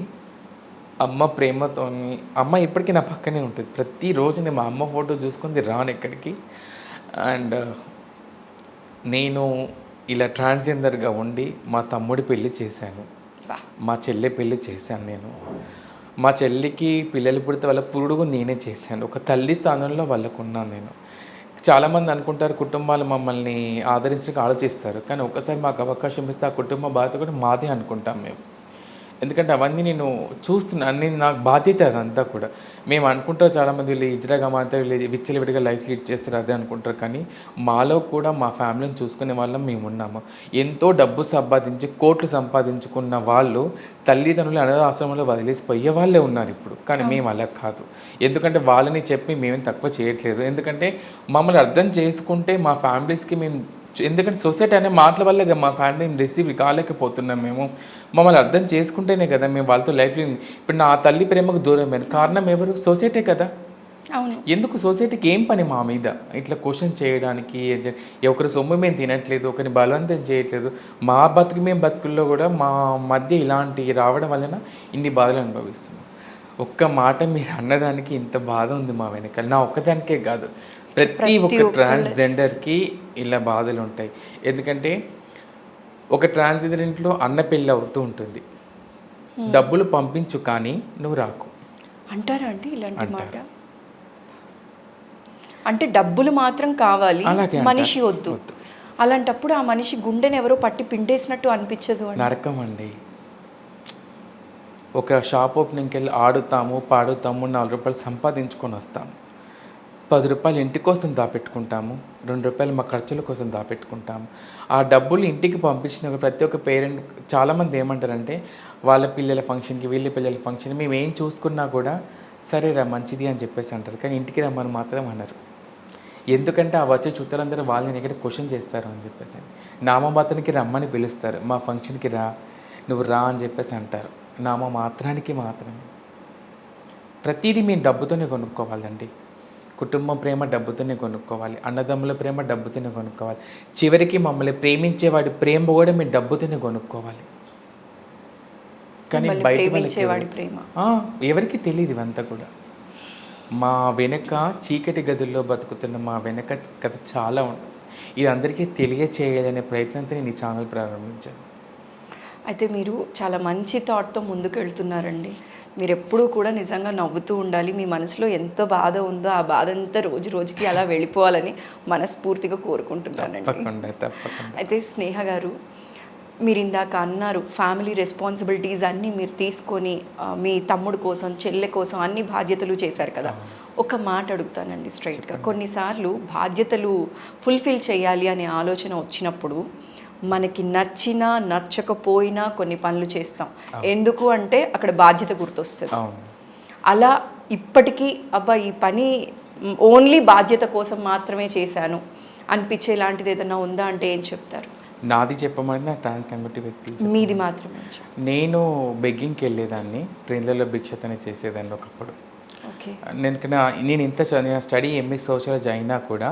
Speaker 3: అమ్మ ప్రేమతోని అమ్మ ఇప్పటికీ నా పక్కనే ఉంటుంది. ప్రతిరోజు నేను మా అమ్మ ఫోటో చూసుకుంది రాను ఎక్కడికి. అండ్ నేను ఇలా ట్రాన్స్జెండర్గా ఉండి మా తమ్ముడి పెళ్ళి చేశాను, మా చెల్లె పెళ్ళి చేశాను. నేను మా చెల్లికి పిల్లలు పుడితే వాళ్ళ పురుడుగు నేనే చేశాను. ఒక తల్లి స్థానంలో వాళ్ళకు ఉన్నాను నేను. చాలామంది అనుకుంటారు కుటుంబాలు మమ్మల్ని ఆదరించక ఆలోచిస్తారు, కానీ ఒక్కసారి మాకు అవకాశం ఇస్తే ఆ కుటుంబ బాధ్యత కూడా మాదే అనుకుంటాం మేము. ఎందుకంటే అవన్నీ నేను చూస్తున్నా, నేను నాకు బాధ్యత అదంతా కూడా. మేము అనుకుంటారు చాలామంది వీళ్ళు ఇజ్రాగా అంతా వీళ్ళు విచ్చలవిడిగా లైఫ్ లీడ్ చేస్తారు అదే అనుకుంటారు, కానీ మాలో కూడా మా ఫ్యామిలీని చూసుకునే వాళ్ళం మేము ఉన్నాము. ఎంతో డబ్బు సంపాదించి కోట్లు సంపాదించుకున్న వాళ్ళు తల్లిదండ్రులు అనాథాశ్రమంలో వదిలేసి పోయే వాళ్ళే ఉన్నారు ఇప్పుడు, కానీ మేము అలా కాదు. ఎందుకంటే వాళ్ళని చెప్పి మేమేం తక్కువ చేయట్లేదు, ఎందుకంటే మమ్మల్ని అర్థం చేసుకుంటే మా ఫ్యామిలీస్కి మేము, ఎందుకంటే సొసైటీ అనే మాటల వల్ల మా ఫ్యామిలీని రిసీవ్ కాలేకపోతున్నాం మేము. మమ్మల్ని అర్థం చేసుకుంటేనే కదా మేము వాళ్ళతో లైఫ్లో, ఇప్పుడు నా తల్లి ప్రేమకు దూరమైన కారణం ఎవరు? సొసైటీ కదా.
Speaker 2: అవును.
Speaker 3: ఎందుకు సొసైటీకి ఏం పని మా మీద ఇట్లా క్వశ్చన్ చేయడానికి? ఒకరి సొమ్ము మేము తినట్లేదు, ఒకరిని బలవంతం చేయట్లేదు, మా బతుకు మేము బతుకుల్లో కూడా మా మధ్య ఇలాంటి రావడం వలన ఇన్ని బాధలు అనుభవిస్తున్నాం. ఒక్క మాట మీరు అన్నదానికి ఇంత బాధ ఉంది మా వెనకాల, నా ఒక్కదానికే కాదు, ప్రతి ఒక్క ట్రాన్స్జెండర్కి ఇలా బాధలు ఉంటాయి. ఎందుకంటే ఒక ట్రాన్స్జెండర్ ఇంట్లో అన్న పెళ్ళి అవుతూ ఉంటుంది, డబ్బులు పంపించు కానీ నువ్వు రాకు
Speaker 2: అంటారా అండి ఇలాంటి మాట? అంటే డబ్బులు మాత్రం కావాలి, మనిషి వద్దు. అలాంటప్పుడు ఆ మనిషి గుండెని ఎవరో పట్టి పిండేసినట్టు అనిపించదు?
Speaker 3: నరకం అండి. ఒక షాప్ ఓపెనింగ్కి వెళ్ళి ఆడుతాము పాడుతాము, 4 రూపాయలు సంపాదించుకొని వస్తాము, 10 రూపాయలు ఇంటి కోసం దాపెట్టుకుంటాము, 2 రూపాయలు మా ఖర్చుల కోసం దాపెట్టుకుంటాము. ఆ డబ్బులు ఇంటికి పంపించిన ప్రతి ఒక్క పేరెంట్, చాలామంది ఏమంటారంటే వాళ్ళ పిల్లల ఫంక్షన్కి వీళ్ళ పిల్లల ఫంక్షన్ మేము ఏం చూసుకున్నా కూడా సరేరా మంచిది అని చెప్పేసి అంటారు, కానీ ఇంటికి రమ్మని మాత్రం అనరు. ఎందుకంటే ఆ వచ్చే చుట్టాలందరూ వాళ్ళని ఇక్కడ క్వశ్చన్ చేస్తారు అని చెప్పేసి, నామమాత్రానికి రమ్మని పిలుస్తారు, మా ఫంక్షన్కి రా నువ్వు రా అని చెప్పేసి అంటారు. నామమాత్రానికి మాత్రమే. ప్రతిదీ మేము డబ్బుతోనే కొనుక్కోవాలండి. కుటుంబం ప్రేమ డబ్బుతోనే కొనుక్కోవాలి, అన్నదమ్ముల ప్రేమ డబ్బుతోనే కొనుక్కోవాలి, చివరికి మమ్మల్ని ప్రేమించేవాడి ప్రేమ కూడా మేము డబ్బుతోనే కొనుక్కోవాలి. కానీ బయట
Speaker 2: ప్రేమ
Speaker 3: ఎవరికి తెలియదు ఇవంతా కూడా. మా వెనక చీకటి గదుల్లో బతుకుతున్న మా వెనక కథ చాలా ఉంటుంది. ఇది అందరికీ తెలియచేయాలనే ప్రయత్నంతో నేను ఈ ఛానల్ ప్రారంభించాను.
Speaker 2: అయితే మీరు చాలా మంచి థాట్తో ముందుకు వెళ్తున్నారండి. మీరు ఎప్పుడూ కూడా నిజంగా నవ్వుతూ ఉండాలి. మీ మనసులో ఎంత బాధ ఉందో ఆ బాధ అంతా రోజు రోజుకి అలా వెళ్ళిపోవాలని మనస్ఫూర్తిగా కోరుకుంటున్నానండి.
Speaker 3: తప్పకుండా.
Speaker 2: అయితే స్నేహ గారు, మీరు ఇందాక అన్నారు ఫ్యామిలీ రెస్పాన్సిబిలిటీస్ అన్నీ మీరు తీసుకొని మీ తమ్ముడు కోసం చెల్లె కోసం అన్ని బాధ్యతలు చేశారు కదా. ఒక మాట అడుగుతానండి స్ట్రైట్గా. కొన్నిసార్లు బాధ్యతలు ఫుల్ఫిల్ చేయాలి అనే ఆలోచన వచ్చినప్పుడు మనకి నచ్చినా నచ్చకపోయినా కొన్ని పనులు చేస్తాం. ఎందుకు అంటే అక్కడ బాధ్యత గుర్తొస్తుంది. అలా ఇప్పటికీ అబ్బా ఈ పని ఓన్లీ బాధ్యత కోసం మాత్రమే చేశాను అనిపించే లాంటిది ఏదైనా ఉందా అంటే ఏం చెప్తారు?
Speaker 3: నాది చెప్పమని నా ట్రాన్స్ కమ్యూనిటీ వ్యక్తి.
Speaker 2: మీది మాత్రమే.
Speaker 3: నేను బెగ్గింగ్కి వెళ్ళేదాన్ని, ట్రైన్లలో భిక్షతనే చేసేదాన్ని ఒకప్పుడు.
Speaker 2: ఓకే.
Speaker 3: నేను ఇంత స్టడీ ఎంఏ సోషాలజీ అయినా కూడా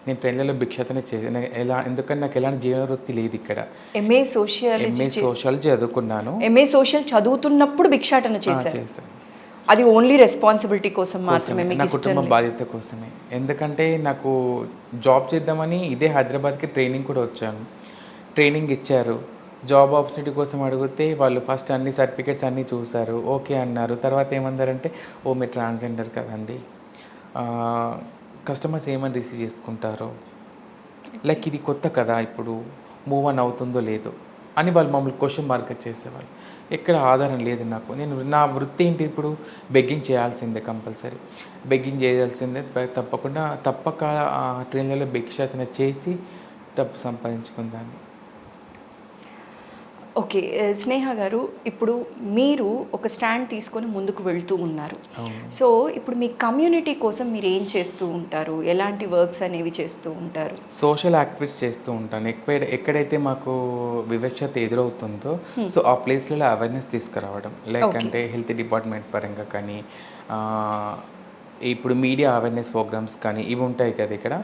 Speaker 3: నేను ట్రైన్లలో భిక్షతనే చేసాను. ఎందుకంటే నాకు ఎలాంటి జీవన వృత్తి లేదు ఇక్కడ.
Speaker 2: ఎంఏ సోషాలజీ
Speaker 3: చదువుకున్నాను.
Speaker 2: ఎంఏ సోషల్ చదువుతున్నప్పుడు భిక్షాటన చేశాను. అది ఓన్లీ రెస్పాన్సిబిలిటీ కోసం మాత్రమే,
Speaker 3: నా కుటుంబ బాధ్యత కోసమే. ఎందుకంటే నాకు జాబ్ చేద్దామని ఇదే హైదరాబాద్కి ట్రైనింగ్ కూడా వచ్చాను. ట్రైనింగ్ ఇచ్చారు, జాబ్ ఆపర్చునిటీ కోసం అడిగితే వాళ్ళు ఫస్ట్ అన్ని సర్టిఫికేట్స్ అన్నీ చూశారు, ఓకే అన్నారు. తర్వాత ఏమన్నారంటే ఓ మీరు ట్రాన్స్జెండర్ కదండి, కస్టమర్స్ ఏమని రిసీవ్ చేసుకుంటారో, లైక్ ఇది కొత్త కదా ఇప్పుడు మూవ్ ఆన్ అవుతుందో లేదో అని వాళ్ళు మమ్మల్ని క్వశ్చన్ మార్క్ చేసేవాళ్ళు. ఎక్కడ ఆధారం లేదు నాకు. నేను నా వృత్తి ఏంటి ఇప్పుడు? బెగ్గింగ్ చేయాల్సిందే, కంపల్సరీ బెగ్గింగ్ చేయాల్సిందే. తప్పక ట్రైన్లలో భిక్షాటన చేసి డబ్బు సంపాదించుకుందాన్ని.
Speaker 2: ఓకే స్నేహ గారు, ఇప్పుడు మీరు ఒక స్టాండ్ తీసుకొని ముందుకు వెళ్తూ ఉన్నారు. సో ఇప్పుడు మీ కమ్యూనిటీ కోసం మీరు ఏం చేస్తూ ఉంటారు? ఎలాంటి వర్క్స్ అనేవి చేస్తూ ఉంటారు?
Speaker 3: సోషల్ యాక్టివిటీస్ చేస్తూ ఉంటాను. ఎక్కడైతే మాకు వివక్షత ఎదురవుతుందో సో ఆ ప్లేస్లలో అవేర్నెస్ తీసుకురావడం, లైక్ అంటే హెల్త్ డిపార్ట్మెంట్ పరంగా కానీ, ఇప్పుడు మీడియా అవేర్నెస్ ప్రోగ్రామ్స్ కానీ ఇవి ఉంటాయి కదా ఇక్కడ.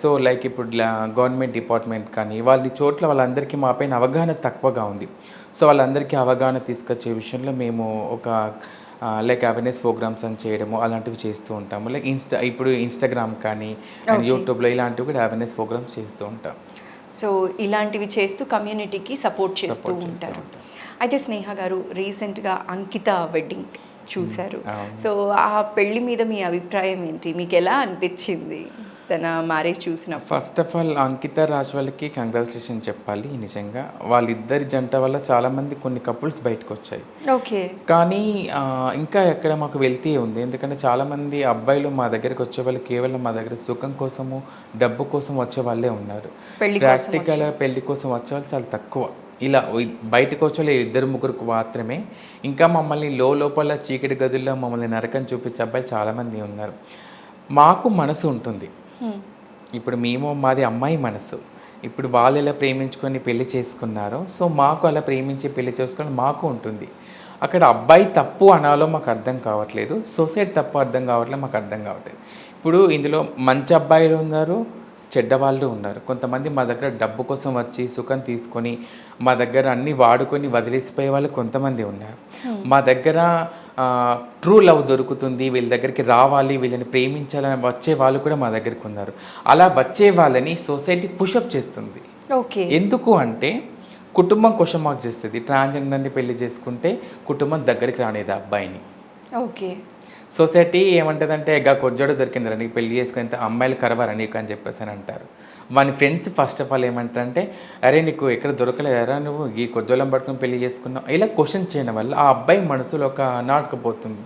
Speaker 3: సో లైక్ ఇప్పుడు గవర్నమెంట్ డిపార్ట్మెంట్ కానీ వాళ్ళ చోట్ల వాళ్ళందరికీ మా పైన అవగాహన తక్కువగా ఉంది. సో వాళ్ళందరికీ అవగాహన తీసుకొచ్చే విషయంలో మేము ఒక లైక్ అవేర్నెస్ ప్రోగ్రామ్స్ అని చేయడము అలాంటివి చేస్తూ ఉంటాము. లైక్ ఇప్పుడు ఇన్స్టాగ్రామ్ కానీ యూట్యూబ్లో ఇలాంటివి కూడా అవేర్నెస్ ప్రోగ్రామ్స్ చేస్తూ ఉంటాం.
Speaker 2: సో ఇలాంటివి చేస్తూ కమ్యూనిటీకి సపోర్ట్ చేస్తూ ఉంటారు. అయితే స్నేహ గారు, రీసెంట్గా అంకిత వెడ్డింగ్ చూశారు. సో ఆ పెళ్లి మీద మీ అభిప్రాయం ఏంటి? మీకు ఎలా అనిపించింది? తన మ్యారేజ్ చూసినప్పుడు?
Speaker 3: ఫస్ట్ ఆఫ్ ఆల్ అంకిత రాజ్ వాళ్ళకి కంగ్రాచులేషన్ చెప్పాలి. నిజంగా వాళ్ళిద్దరి జంట వల్ల చాలామంది కొన్ని కపుల్స్ బయటకు వచ్చాయి.
Speaker 2: ఓకే.
Speaker 3: కానీ ఇంకా ఎక్కడ మాకు వెళ్తీ ఉంది. ఎందుకంటే చాలామంది అబ్బాయిలు మా దగ్గరికి వచ్చేవాళ్ళు కేవలం మా దగ్గర సుఖం కోసము, డబ్బు కోసం వచ్చే వాళ్ళే ఉన్నారు.
Speaker 2: పెళ్లి కోసం
Speaker 3: ప్రాక్టికల్ పెళ్లి కోసం వచ్చేవాళ్ళు చాలా తక్కువ. ఇలా బయటకు వచ్చే ఇద్దరు ముగ్గురికి మాత్రమే. ఇంకా మమ్మల్ని లోపల చీకటి గదుల్లో మమ్మల్ని నరకం చూపించే అబ్బాయిలు చాలామంది ఉన్నారు. మాకు మనసు ఉంటుంది. ఇప్పుడు మాది అమ్మాయి మనసు. ఇప్పుడు వాళ్ళు ఎలా ప్రేమించుకొని పెళ్లి చేసుకున్నారో, సో మాకు అలా ప్రేమించి పెళ్లి చేసుకొని మాకు ఉంటుంది. అక్కడ అబ్బాయి తప్పు అనాలో మాకు అర్థం కావట్లేదు, సొసైటీ తప్పు అర్థం కావట్లేదు, మాకు అర్థం కావట్లేదు. ఇప్పుడు ఇందులో మంచి అబ్బాయిలు ఉన్నారు, చెడ్డవాళ్ళు ఉన్నారు. కొంతమంది మా దగ్గర డబ్బు కోసం వచ్చి సుఖం తీసుకొని మా దగ్గర అన్నీ వాడుకొని వదిలేసిపోయే వాళ్ళు కొంతమంది ఉన్నారు. మా దగ్గర ట్రూ లవ్ దొరుకుతుంది, వీళ్ళ దగ్గరికి రావాలి, వీళ్ళని ప్రేమించాలని వచ్చే వాళ్ళు కూడా మా దగ్గరికి ఉన్నారు. అలా వచ్చే వాళ్ళని సొసైటీ పుషప్ చేస్తుంది.
Speaker 2: ఓకే.
Speaker 3: ఎందుకు అంటే కుటుంబం క్వశ్చన్ మార్క్ చేస్తుంది. ట్రాన్స్జెండర్ని పెళ్లి చేసుకుంటే కుటుంబం దగ్గరికి రానేది అబ్బాయిని.
Speaker 2: ఓకే.
Speaker 3: సొసైటీ ఏమంటుందంటే గా కొజ్జోడు దొరికిందిరా నీకు పెళ్లి చేసుకుని అమ్మాయిలు కరవరా నీకు అని చెప్పేసి అని అంటారు. వాని ఫ్రెండ్స్ ఫస్ట్ ఆఫ్ ఆల్ ఏమంటారంటే అరే నీకు ఎక్కడ దొరకలేదరా నువ్వు ఈ కొజ్జోలం పట్టుకుని పెళ్లి చేసుకున్నావు, ఇలా క్వశ్చన్ చేయడం వల్ల ఆ అబ్బాయి మనసులో ఒక నాటుకుపోతుంది.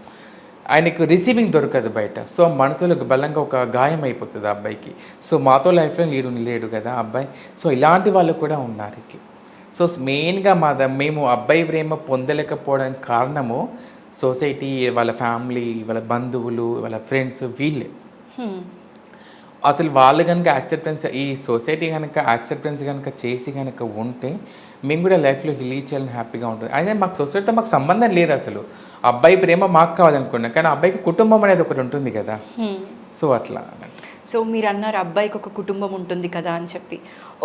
Speaker 3: ఆయనకు రిసీవింగ్ దొరకదు బయట. సో మనసులో బలంగా ఒక గాయం అయిపోతుంది ఆ అబ్బాయికి. సో మాతో లైఫ్లో లేడు కదా అబ్బాయి. సో ఇలాంటి వాళ్ళు కూడా ఉన్నారు ఇట్లా. సో మెయిన్గా మేము అబ్బాయి ప్రేమ పొందలేకపోవడానికి కారణము సొసైటీ, వాళ్ళ ఫ్యామిలీ, వాళ్ళ బంధువులు, వాళ్ళ ఫ్రెండ్స్ వీళ్ళే. అసలు వాళ్ళు కనుక యాక్సెప్టెన్స్, ఈ సొసైటీ కనుక యాక్సెప్టెన్స్ కనుక చేసి కనుక ఉంటే మేము కూడా లైఫ్లో లీడ్ చేయాలని హ్యాపీగా ఉంటుంది. అయితే మాకు సొసైటీతో మాకు సంబంధం లేదు అసలు. అబ్బాయి ప్రేమ మాకు కావాలనుకున్నాం, కానీ అబ్బాయికి కుటుంబం అనేది ఒకటి ఉంటుంది కదా. సో అట్లా.
Speaker 2: సో మీరు అన్నారు అబ్బాయికి ఒక కుటుంబం ఉంటుంది కదా అని చెప్పి.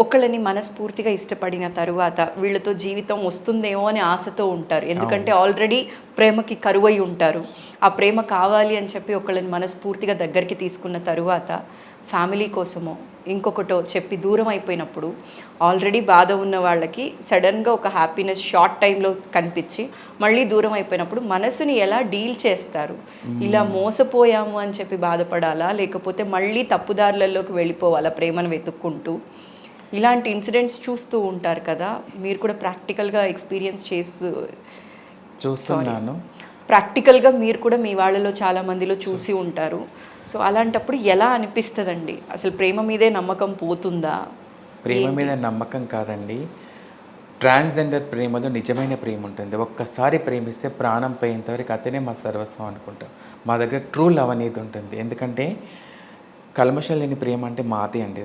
Speaker 2: ఒకళ్ళని మనస్ఫూర్తిగా ఇష్టపడిన తరువాత వీళ్ళతో జీవితం వస్తుందేమో అని ఆశతో ఉంటారు. ఎందుకంటే ఆల్రెడీ ప్రేమకి కరువై ఉంటారు. ఆ ప్రేమ కావాలి అని చెప్పి ఒకళ్ళని మనస్ఫూర్తిగా దగ్గరికి తీసుకున్న తరువాత ఫ్యామిలీ కోసమో ఇంకొకటో చెప్పి దూరం అయిపోయినప్పుడు ఆల్రెడీ బాధ ఉన్న వాళ్ళకి సడన్గా ఒక హ్యాపీనెస్ షార్ట్ టైంలో కనిపించి మళ్ళీ దూరం అయిపోయినప్పుడు మనసుని ఎలా డీల్ చేస్తారు? ఇలా మోసపోయాము అని చెప్పి బాధపడాలా, లేకపోతే మళ్ళీ తప్పుదారులలోకి వెళ్ళిపోవాలా ప్రేమను వెతుక్కుంటూ? ఇలాంటి ఇన్సిడెంట్స్ చూస్తూ ఉంటారు కదా, మీరు కూడా ప్రాక్టికల్గా ఎక్స్పీరియన్స్
Speaker 3: చూస్తున్నాను.
Speaker 2: ప్రాక్టికల్గా మీరు కూడా మీ వాళ్ళలో చాలా మందిలో చూసి ఉంటారు. సో అలాంటప్పుడు ఎలా అనిపిస్తుందండి? అసలు ప్రేమ మీదే నమ్మకం పోతుందా?
Speaker 3: ప్రేమ మీద నమ్మకం కాదండి, ట్రాన్స్జెండర్ ప్రేమలో నిజమైన ప్రేమ ఉంటుంది. ఒక్కసారి ప్రేమిస్తే ప్రాణం పోయేంతవరకు అతనే మా సర్వస్వం అనుకుంటాం. మా దగ్గర ట్రూ లవ్ అనేది ఉంటుంది. ఎందుకంటే కల్మషం లేని ప్రేమ అంటే మాదే అండి.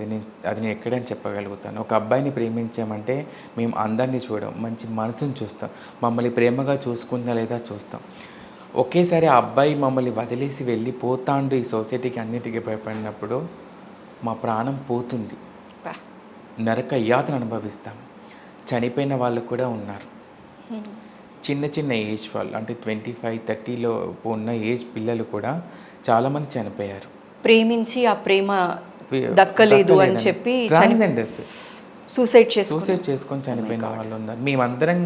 Speaker 3: అది నేను ఎక్కడని చెప్పగలుగుతాను. ఒక అబ్బాయిని ప్రేమించామంటే మేము అందరినీ చూడం, మంచి మనసుని చూస్తాం, మమ్మల్ని ప్రేమగా చూసుకుందా లేదా చూస్తాం. ఒకేసారి ఆ అబ్బాయి మమ్మల్ని వదిలేసి వెళ్ళిపోతాండు ఈ సొసైటీకి అన్నిటికీ భయపడినప్పుడు మా ప్రాణం పోతుంది, నరక యాతన అనుభవిస్తాం. చనిపోయిన వాళ్ళు కూడా ఉన్నారు. చిన్న ఏజ్ వాళ్ళు, అంటే 25, 30లో ఉన్న ఏజ్ పిల్లలు కూడా చాలామంది చనిపోయారు.
Speaker 2: ప్రేమించి ఆ ప్రేమ దక్కలేదు అని చెప్పి
Speaker 3: ట్రాన్స్జెండర్స్
Speaker 2: సూసైడ్
Speaker 3: చేసుకొని చనిపోయిన వాళ్ళు ఉన్నారు. మేమందరం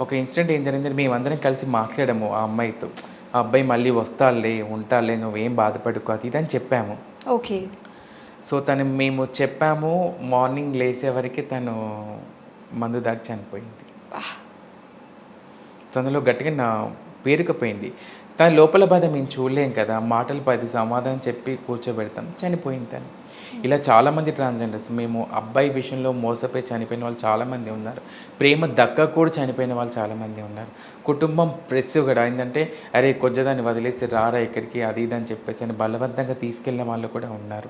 Speaker 3: ఒక ఇన్సిడెంట్ ఏం జరిగిందంటే మేమందరం కలిసి మాట్లాడాము ఆ అమ్మాయితో. ఆ అబ్బాయి మళ్ళీ వస్తాలే, ఉంటాలే, నువ్వేం బాధపడుకో అది ఇదని చెప్పాము.
Speaker 2: ఓకే.
Speaker 3: సో మేము చెప్పాము, మార్నింగ్ లేసేవరకు తను మందు దాటి చనిపోయింది. తనలో గట్టిగా పేరుకుపోయింది. తన లోపల బాధ మేము చూడలేం కదా, మాటలు 10 సమాధానం చెప్పి కూర్చోబెడతాం, చనిపోయింది తను. ఇలా చాలామంది ట్రాన్స్జెండర్స్, మేము అబ్బాయి విషయంలో మోసపోయి చనిపోయిన వాళ్ళు చాలామంది ఉన్నారు. ప్రేమ దక్క కూడా చనిపోయిన వాళ్ళు చాలామంది ఉన్నారు. కుటుంబం ప్రెస్ కూడా ఏంటంటే అరే కొజ్జదాన్ని వదిలేసి రారా ఇక్కడికి అది ఇది అని చెప్పేసి అని బలవంతంగా తీసుకెళ్ళిన వాళ్ళు కూడా ఉన్నారు.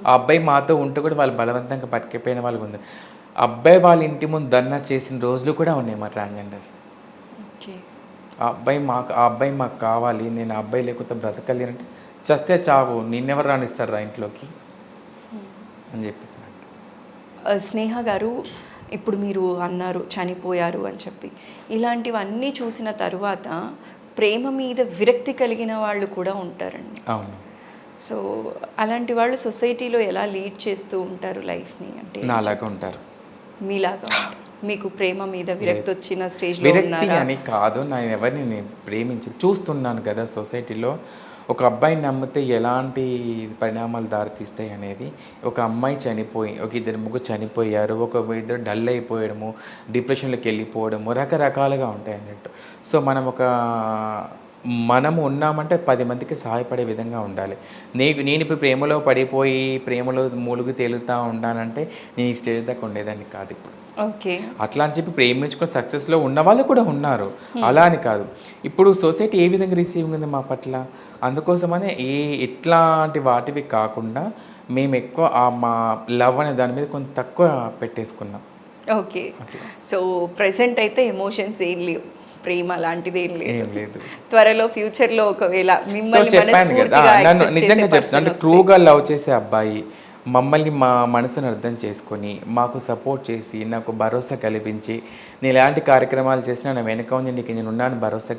Speaker 3: ఆ అబ్బాయి మాతో ఉంటూ కూడా వాళ్ళు బలవంతంగా పట్టుకెళ్ళిన వాళ్ళు ఉన్నారు. అబ్బాయి వాళ్ళ ఇంటి ముందు ధర్నా చేసిన రోజులు కూడా ఉన్నాయి మా ట్రాన్స్జెండర్స్. ఆ అబ్బాయి మాకు కావాలి, నేను ఆ అబ్బాయి లేకపోతే బ్రతకలేనంటే చస్తే చావు, నిన్నెవరు రానిస్తారా ఇంట్లోకి అని చెప్పేసి.
Speaker 2: స్నేహ గారు, ఇప్పుడు మీరు అన్నారు చనిపోయారు అని చెప్పి, ఇలాంటివన్నీ చూసిన తరువాత ప్రేమ మీద విరక్తి కలిగిన వాళ్ళు కూడా ఉంటారండి.
Speaker 3: అవును.
Speaker 2: సో అలాంటి వాళ్ళు సొసైటీలో ఎలా లీడ్ చేస్తూ ఉంటారు లైఫ్ని? అంటే
Speaker 3: నాలాగా ఉంటారు,
Speaker 2: మీలాగా ఉంటారు. మీకు ప్రేమ మీద విరక్తి వచ్చిన స్టేజ్లో
Speaker 3: విరక్తి అని కాదు, నేను ఎవరిని నేను ప్రేమించి చూస్తున్నాను కదా సొసైటీలో. ఒక అబ్బాయిని నమ్మితే ఎలాంటి పరిణామాలు దారితీస్తాయి అనేది, ఒక అమ్మాయి చనిపోయి, ఒక ఇద్దరు ముగ్గురు చనిపోయారు, ఒక ఇద్దరు డల్ అయిపోవడము, డిప్రెషన్లోకి వెళ్ళిపోవడము, రకరకాలుగా ఉంటాయి అన్నట్టు. సో మనము ఉన్నామంటే 10 మందికి సహాయపడే విధంగా ఉండాలి. నేను ఇప్పుడు ప్రేమలో పడిపోయి, ప్రేమలో ములుగు తేలుతా ఉన్నానంటే నేను ఈ స్టేజ్ దాకా ఉండేదాన్ని కాదు ఇప్పుడు.
Speaker 2: ఓకే.
Speaker 3: అట్లా అని చెప్పి ప్రేమించుకొని సక్సెస్లో ఉన్న వాళ్ళు కూడా ఉన్నారు, అలా అని కాదు. ఇప్పుడు సొసైటీ ఏ విధంగా రిసీవింగ్ ఉంది మా పట్ల, అందుకోసమనే ఎట్లాంటి వాటివి కాకుండా మేము ఎక్కువ మా లవ్ అనే దాని మీద కొంచెం తక్కువ పెట్టేసుకున్నాం.
Speaker 2: ఓకే. సో ప్రెసెంట్ అయితే ఎమోషన్స్ ఏం లేవు, ప్రేమ లాంటిది ఏం లేదు. త్వరలో ఫ్యూచర్లో ఒకవేళ మిమ్మల్ని
Speaker 3: చెప్పాను కదా, నన్ను నిజంగా చెప్తాను అంటే ట్రూగా లవ్ చేసే అబ్బాయి మమ్మల్ని మా మనసును అర్థం చేసుకొని మాకు సపోర్ట్ చేసి నాకు భరోసా కల్పించి, నేను ఎలాంటి కార్యక్రమాలు చేసినా నా వెనక ఉంది, నీకు నేను ఉన్నాను భరోసా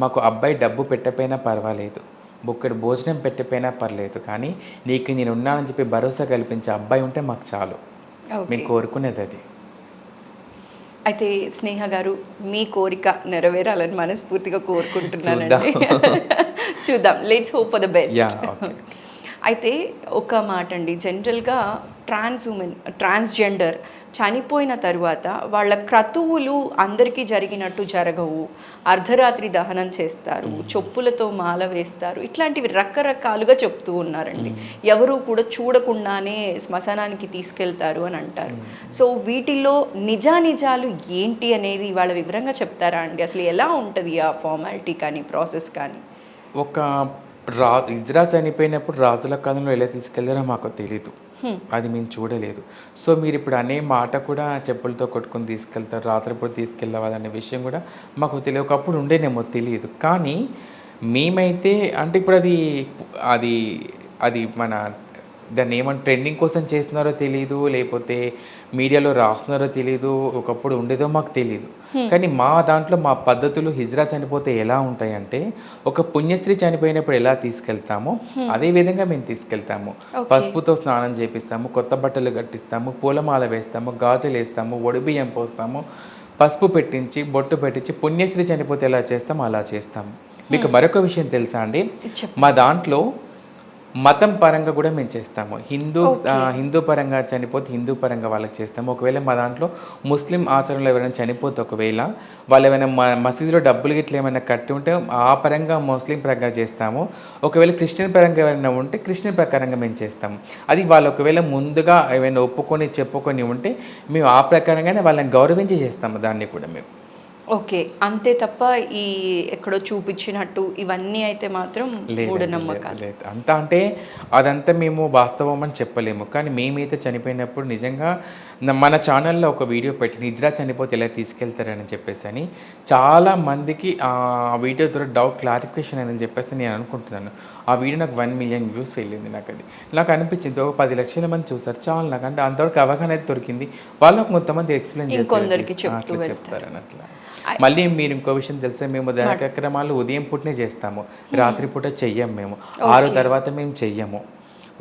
Speaker 3: మాకు అబ్బాయి డబ్బు పెట్టకపోయినా పర్వాలేదు, బుక్కడి భోజనం పెట్టకపోయినా పర్లేదు, కానీ నీకు నేను ఉన్నానని చెప్పి భరోసా కల్పించే అబ్బాయి ఉంటే మాకు చాలు. మేము కోరుకునేది అది.
Speaker 2: అయితే స్నేహ గారు, మీ కోరిక నెరవేరాలని మనస్ఫూర్తిగా కోరుకుంటున్నానండి. చూద్దాం, let's hope for the best. అయితే ఒక మాట అండి, జనరల్గా ట్రాన్స్జెండర్ చనిపోయిన తర్వాత వాళ్ళ క్రతువులు అందరికీ జరిగినట్టు జరగవు, అర్ధరాత్రి దహనం చేస్తారు, చొప్పులతో మాల వేస్తారు, ఇట్లాంటివి రకరకాలుగా చెప్తూ ఉన్నారండి. ఎవరు కూడా చూడకుండానే శ్మశానానికి తీసుకెళ్తారు అని అంటారు. సో వీటిల్లో నిజానిజాలు ఏంటి అనేది వాళ్ళ వివరంగా చెప్తారా అండి? అసలు ఎలా ఉంటుంది ఆ ఫార్మాలిటీ కానీ ప్రాసెస్ కానీ?
Speaker 3: ఇజ్రా చనిపోయినప్పుడు రాజుల కాలంలో ఎలా తీసుకెళ్లారో మాకు తెలీదు, అది మేము చూడలేదు. సో మీరు ఇప్పుడు అనే మాట కూడా చెప్పులతో కొట్టుకొని తీసుకెళ్తారు, రాత్రిపూట తీసుకెళ్ళవాలనే విషయం కూడా మాకు తెలియదు. ఒకప్పుడు ఉండేనేమో తెలియదు, కానీ మేమైతే అంటే ఇప్పుడు అది అది మన దాన్ని ఏమన్నా ట్రెండింగ్ కోసం చేస్తున్నారో తెలియదు, లేకపోతే మీడియాలో రాస్తున్నారో తెలియదు, ఒకప్పుడు ఉండేదో మాకు తెలియదు. కానీ మా దాంట్లో మా పద్ధతులు హిజ్రా చనిపోతే ఎలా ఉంటాయంటే, ఒక పుణ్యశ్రీ చనిపోయినప్పుడు ఎలా తీసుకెళ్తామో అదే విధంగా మేము తీసుకెళ్తాము. పసుపుతో స్నానం చేపిస్తాము, కొత్త బట్టలు కట్టిస్తాము, పూలమాల వేస్తాము, గాజులు వేస్తాము, ఒడిబియ్యం పోస్తాము, పసుపు పెట్టించి బొట్టు పెట్టించి పుణ్యశ్రీ చనిపోతే ఎలా చేస్తామో అలా చేస్తాము. మీకు మరొక విషయం తెలుసా అండి, మా దాంట్లో మతం పరంగా కూడా మేము చేస్తాము. హిందూ పరంగా చనిపోతే హిందూ పరంగా వాళ్ళకి చేస్తాము. ఒకవేళ మా దాంట్లో ముస్లిం ఆచరణలో ఎవరైనా చనిపోతే, ఒకవేళ వాళ్ళు ఏమైనా మసీదులో డబ్బులు గిట్ల ఏమైనా కట్టి ఉంటే ఆ పరంగా ముస్లిం పరంగా చేస్తాము. ఒకవేళ క్రిస్టియన్ పరంగా ఎవరైనా ఉంటే క్రిస్టియన్ ప్రకారంగా మేము చేస్తాము. అది వాళ్ళు ఒకవేళ ముందుగా ఏమైనా చెప్పుకొని ఉంటే మేము ఆ ప్రకారంగానే వాళ్ళని గౌరవించి చేస్తాము దాన్ని కూడా మేము.
Speaker 2: ఓకే, అంతే తప్ప ఈ ఎక్కడో చూపించినట్టు ఇవన్నీ అయితే మాత్రం మూఢనమ్మకాలు
Speaker 3: లేదు. అంతా అంటే అదంతా మేము వాస్తవం అని చెప్పలేము, కానీ మేమైతే చనిపోయినప్పుడు నిజంగా మన ఛానల్లో ఒక వీడియో పెట్టి హిజ్రా చనిపోతే ఎలా తీసుకెళ్తారని చెప్పేసి అని చాలా మందికి ఆ వీడియో ద్వారా డౌట్ క్లారిఫికేషన్ అని చెప్పేసి నేను అనుకుంటున్నాను. ఆ వీడియో నాకు 1 మిలియన్ వ్యూస్ వెళ్ళింది. నాకు అనిపించింది ఒక 10 లక్షల మంది చూస్తారు చాలు. నాకంటే అంతవరకు అవగాహన అయితే దొరికింది. వాళ్ళకు కొంతమంది ఎక్స్ప్లెయిన్ చెప్తారని అట్లా. మళ్ళీ మీరు ఇంకో విషయం తెలిసే, మేము కార్యక్రమాలు ఉదయం పూటనే చేస్తాము, రాత్రిపూట చెయ్యం మేము. 6 తర్వాత మేము చెయ్యము,